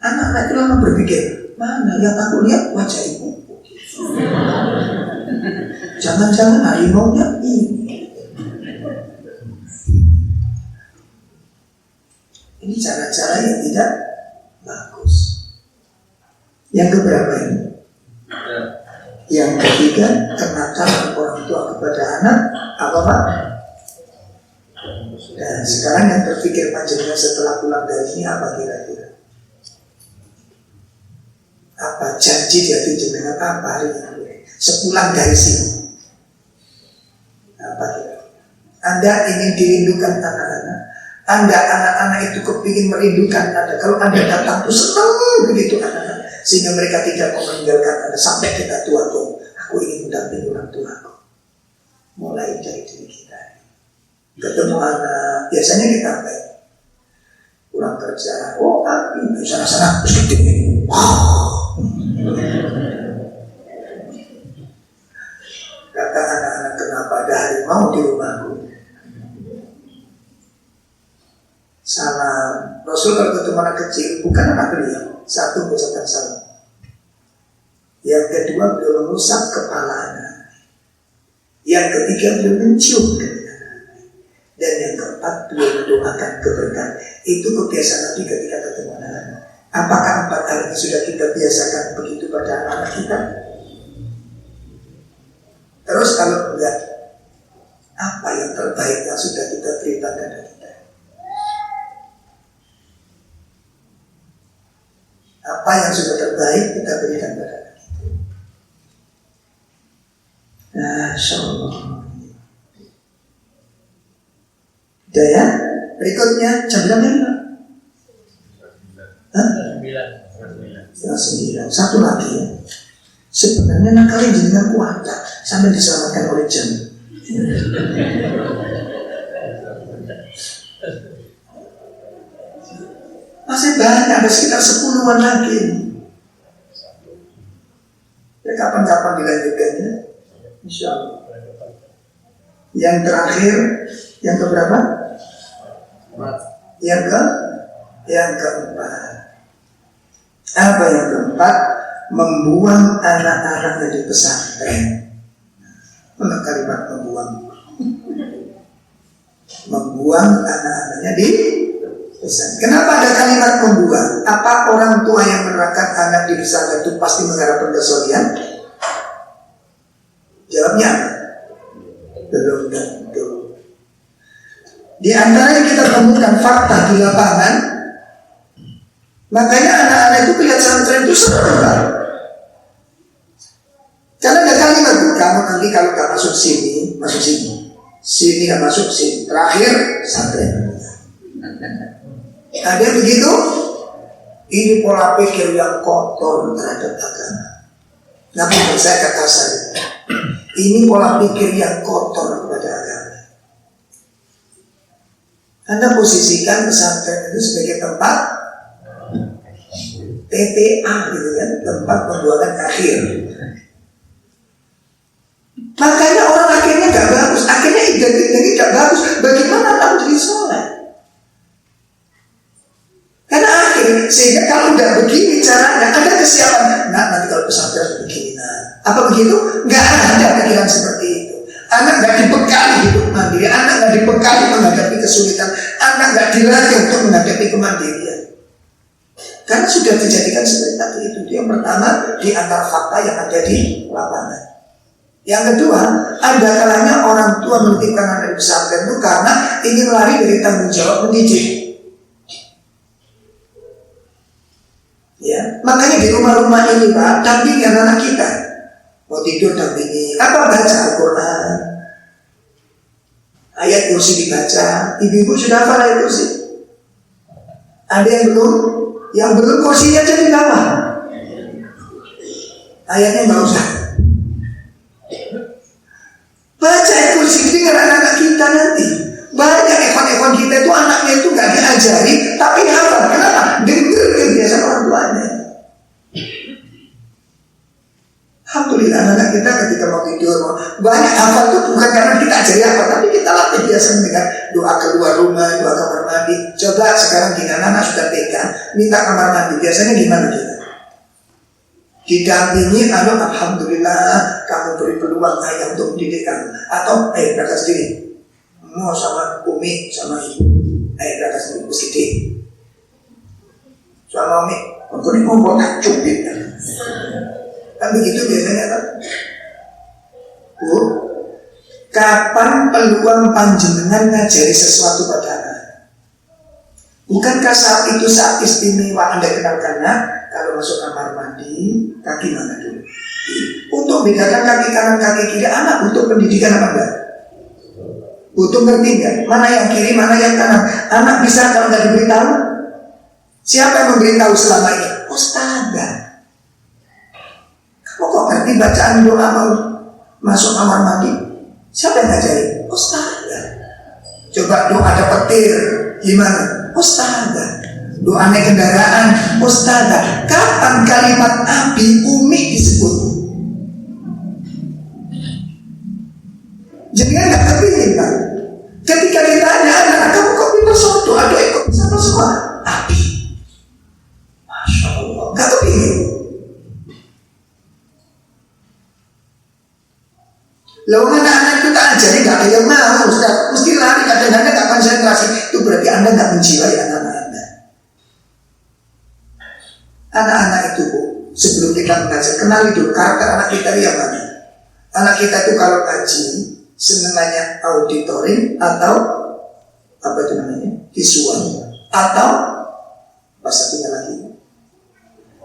Anak-anak itu lama berpikir, mana yang aku lihat wajah ibu. Jangan-jangan harimaunya ini. Ini cara-cara yang tidak bagus. Yang keberapa ini? Yang ketiga, kenakalan orang tua kepada anak. Apa Pak? Dan sekarang yang terpikir panjenengan setelah pulang dari ini apa kira-kira? Apa janji dari jenengan apa hari ini? Sepulang dari sini, apa kira-kira? Anda ingin dirindukan anak-anak. Anda anak-anak itu kepingin merindukan Anda. Kalau Anda datang tuh senang begitu anak-anak, sehingga mereka tidak mau meninggalkan Anda sampai kita tua tuh. Aku ingin mendampingi orang tuaku. Mulai dari diri kita. Ketemu anak, biasanya kita pulang kerja, api, sana-sana, terus ini, kata anak-anak, kenapa ada harimau di rumahku? Salam. Rasul kalau ketemu anak kecil, bukan anak beliau, satu mengucapkan salam. Yang kedua beliau mengusap kepala anak. Yang ketiga beliau mencium. Dan yang keempat, beliau mendoakan keberkahan. Itu kebiasaan Nabi ketika ketemu anak-anak. Apakah 4 hal ini sudah kita biasakan begitu pada anak-anak kita? Terus kalau enggak, apa yang terbaik yang sudah kita berikan pada kita? Apa yang sudah terbaik kita berikan pada anak kita? Masya Allah. Udah ya, berikutnya jam berapa ya? Setengah 9. Satu lagi ya. Sebenarnya nakalnya jenengan kuat sampai diselamatkan oleh jam. Masih banyak, ada sekitar 10-an lagi. Ya kapan-kapan dilanjutkannya, insya Allah. Yang terakhir, yang keberapa? Yang keempat. Apa yang keempat? Membuang anak-anaknya di pesantren. Mana kalimat membuang? Membuang anak-anaknya di pesantren. Kenapa ada kalimat membuang? Apa orang tua yang menerangkan anak di pesantren itu pasti mengharapkan kesulian? Jawabnya apa? Belum tentu. Di antara yang kita temukan fakta di lapangan, makanya anak-anak itu lihat pesantren itu senang. Karena ada kalimat, kamu nanti kalau gak masuk sini, masuk sini. Sini gak masuk sini. Terakhir pesantren. Ada yang begitu? Ini pola pikir yang kotor terhadap agama. Namun saya kata saya, ini pola pikir yang kotor kepada agama. Anda posisikan pesantren itu sebagai tempat TPA gitu kan, tempat pembuangan akhir. Makanya orang akhirnya gak bagus, akhirnya identik gak bagus. Bagaimana tahu jadi soleh? Karena akhirnya, sehingga kalau udah begini caranya, ada kesiapan. Nah, nanti kalau pesantren begini, nah, apa begitu? Gak ada pikiran seperti itu. Anak gak dibekali hidup mandiri, anak gak dibekali menghadapi kesulitan, anak gak dilatih untuk menghadapi kemandirian. Karena sudah dijadikan seperti tadi itu. Yang pertama, di antara fakta yang ada di lapangan. Yang kedua, ada kalanya orang tua menitipkan anak di pesantren itu karena ingin lari dari tanggung jawab mendidik. Ya, makanya di rumah-rumah ini Pak, dampingi anak kita. Mau tidur dampingi, apa baca Al-Quran, ayat kursi dibaca. Ibu-ibu sudah hafal ayat kursi? Ada yang belum? Yang belum kursinya jadi bawah. Ayatnya nggak usah. Baca ayat kursi dengan anak-anak kita nanti. Banyak ekon-ekon kita itu anaknya itu nggak diajari, tapi hafal. Kenapa? Dengar kebiasaan orang tuanya. Alhamdulillah anak kita ketika mau tidur banyak hafal itu bukan karena kita ajari apa, tapi kita latih biasa dengan doa keluar rumah, doa kamar mandi. Coba sekarang gini, anak sudah TK, minta kamar mandi, biasanya gimana kita? Didampingi, alhamdulillah kamu beri peluang ayah untuk mendidik kamu. Atau berangkat sendiri, mau sama umi, sama ibu, berangkat sendiri, sendiri. Sama umi, aku ini mau buat cubit kan? Kan begitu biasanya kan? Bu, kapan peluang panjenengan ngajari sesuatu pada anak? Bukankah saat itu saat istimewa Anda kenalkan anak? Kalau masuk kamar mandi, kaki mana dulu? Untuk bedakan kaki kanan, kaki kiri anak butuh pendidikan apa enggak? Butuh ngerti enggak? Mana yang kiri, mana yang kanan? Anak bisa kalau nggak diberitahu? Siapa yang memberitahu selama ini? Ustazah. Kamu kok ngerti bacaan doa mau masuk kamar mandi? Siapa yang ngajarin? Ustazah. Coba doa ada petir, gimana? Ustazah. Doa naik kendaraan, ustazah. Kapan kalimat api umi disebut? Jadi kan gak kepingin kan? Ketika ditanya anak, kamu kok pintar soto? Aduh ikut sama semua api. Masya Allah, gak kepingin. Lalu anak-anak itu tak ajari, gak ada yang mau Ustaz. Mesti lari, kadang-kadang gak konsentrasi. Itu berarti Anda gak menjiwai anak-anak Anda. Anak-anak itu Bu, sebelum kita mengajar, kenali dulu karakter anak kita yang mana. Anak kita itu kalau ngaji senengannya auditoring atau apa itu namanya, visual, atau apa satunya lagi.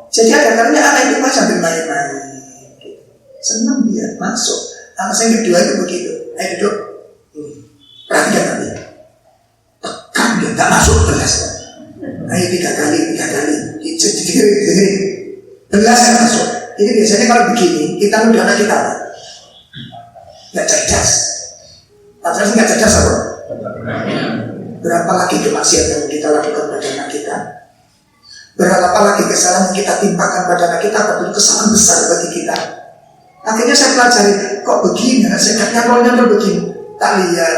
Jadi ada kalanya anak itu pas sambil main-main, senang dia masuk. Anak yang kedua itu begitu, ayo duduk, perhatikan nanti, tekan dia nggak masuk kelas. Ayo tiga kali, dengerin, belas yang masuk. Ini biasanya kalau begini, kita udah anak kita nggak cerdas. Padahal nggak cerdas apa? Berapa lagi kemaksiatan yang kita lakukan pada anak kita? Berapa lagi kesalahan yang kita timpakan pada anak kita? Betul kesalahan besar bagi kita. Akhirnya saya pelajari, kok begini? Saya nyantol begini. Tak lihat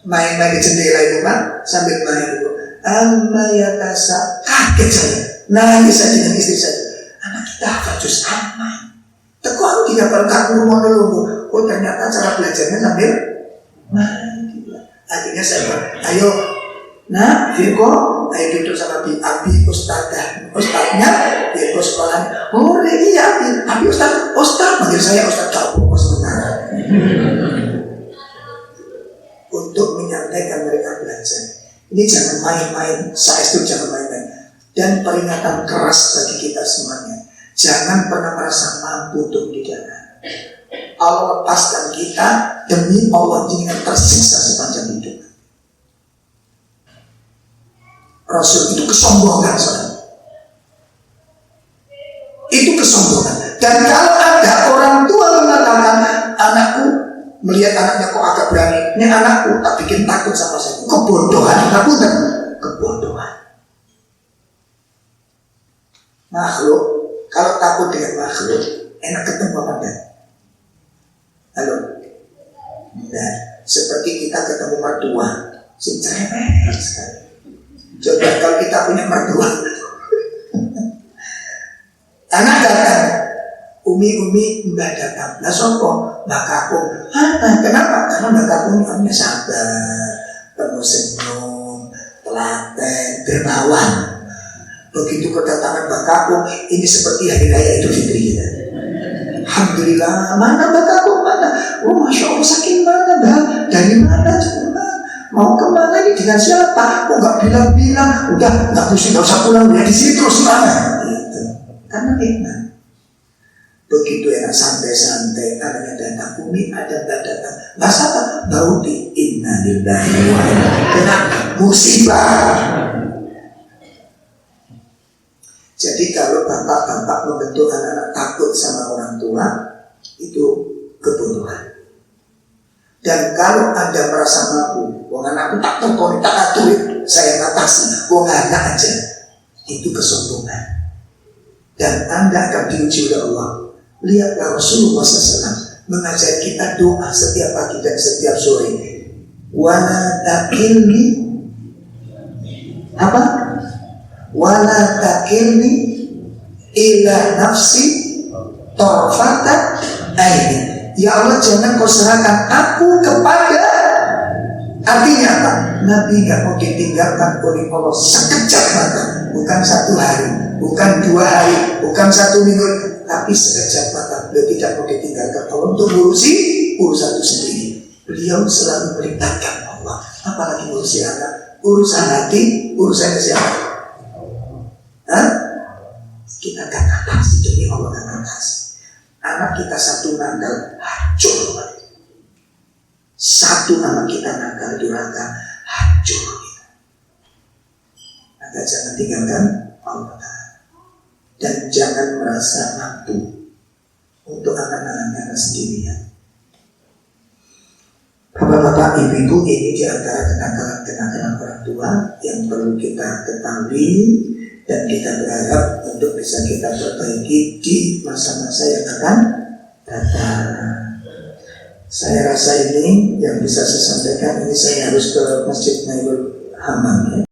main-main di jendela itu kan, sambil main itu. Amma yatasa, kaget saya. Nangis saya dengan istri saya. Anak kita hafal juz amma. Teko aku tidak berkat rumah dulu. Oh ternyata cara belajarnya sambil main. Akhirnya saya bilang, ayo, nah, Virgo, ayo duduk sama Abi Ustazah. Ustaznya, Virgo sekolah. Oh iya, Abi Ustaz, manggil saya Ustaz tahu sebentar. Ini jangan main-main, saya itu jangan main-main. Dan peringatan keras bagi kita semuanya. Jangan pernah merasa mampu untuk didana. Allah lepaskan kita demi Allah jangan tersiksa sepanjang hidup. Rasul itu kesombongan, saudara. Itu kesombongan. Dan kalau ada orang tua mengatakan, anakku melihat anaknya kok agak berani, ini anakku tak bikin takut sama saya. Kebodohan, kebodohan. Makhluk, kalau takut dengan makhluk, enak ketemu apa enggak? Halo? Nah, seperti kita ketemu mertua, si cerewet sekali. Coba kalau kita punya mertua, anak datang, umi mbak datang, lah sopo, mbak kakung. Kenapa? Karena mbak kakung orangnya sabar, penuh senyum, telaten, dermawan. Begitu kedatangan mbak kakung, ini seperti hari raya Idul Fitri kita. Alhamdulillah, mana mbak kakung mana? Oh masya Allah, saking mana mbak? Dari mana coba? Mau kemana ini dengan siapa? Kok nggak bilang-bilang? Udah nggak usah pulang, udah di sini terus mana? Gitu. Karena nikmat. Begitu enak santai-santai, anaknya datang, umi ada mbak datang. Nggak sabar, bau di innalillahi wa inna kena musibah. Jadi kalau bapak-bapak membentuk anak-anak takut sama orang tua, itu kebodohan. Dan kalau Anda merasa mampu, wong anakku tak tekoni, tak aturin, saya atasi, wong anak aja, itu kesombongan. Dan Anda akan diuji oleh Allah. Lihatlah Rasulullah SAW mengajar kita doa setiap pagi dan setiap sore. Wala takilni apa? Wala takilni ila nafsi tarfata aini. Ya Allah, jangan kau serahkan aku kepada. Artinya apa? Nabi gak mau ditinggalkan oleh Allah sekejap mata. Bukan 1 hari, bukan 2 hari, bukan 1 minggu, tapi sekejap mata. Beliau tidak mau ditinggalkan Allah untuk ngurusi urusan itu sendiri. Beliau selalu perintahkan Allah. Apalagi ngurusi anak, urusan hati, urusan siapa? Kita gak atasi, jadi Allah gak atasi. Anak kita satu nakal, hancur. Satu anak kita nakal, durhaka, hancur kita. Maka jangan tinggalkan Allah. Dan jangan merasa mampu untuk anak-anaknya sendirian. Bapak-bapak, ibu-ibu, ini di antara kenakalan-kenakalan orang tua yang perlu kita ketahui. Dan kita berharap untuk bisa kita perbaiki di masa-masa yang akan datang. Saya rasa ini yang bisa saya sampaikan. Ini saya harus ke Masjid Nailul Hamam ya.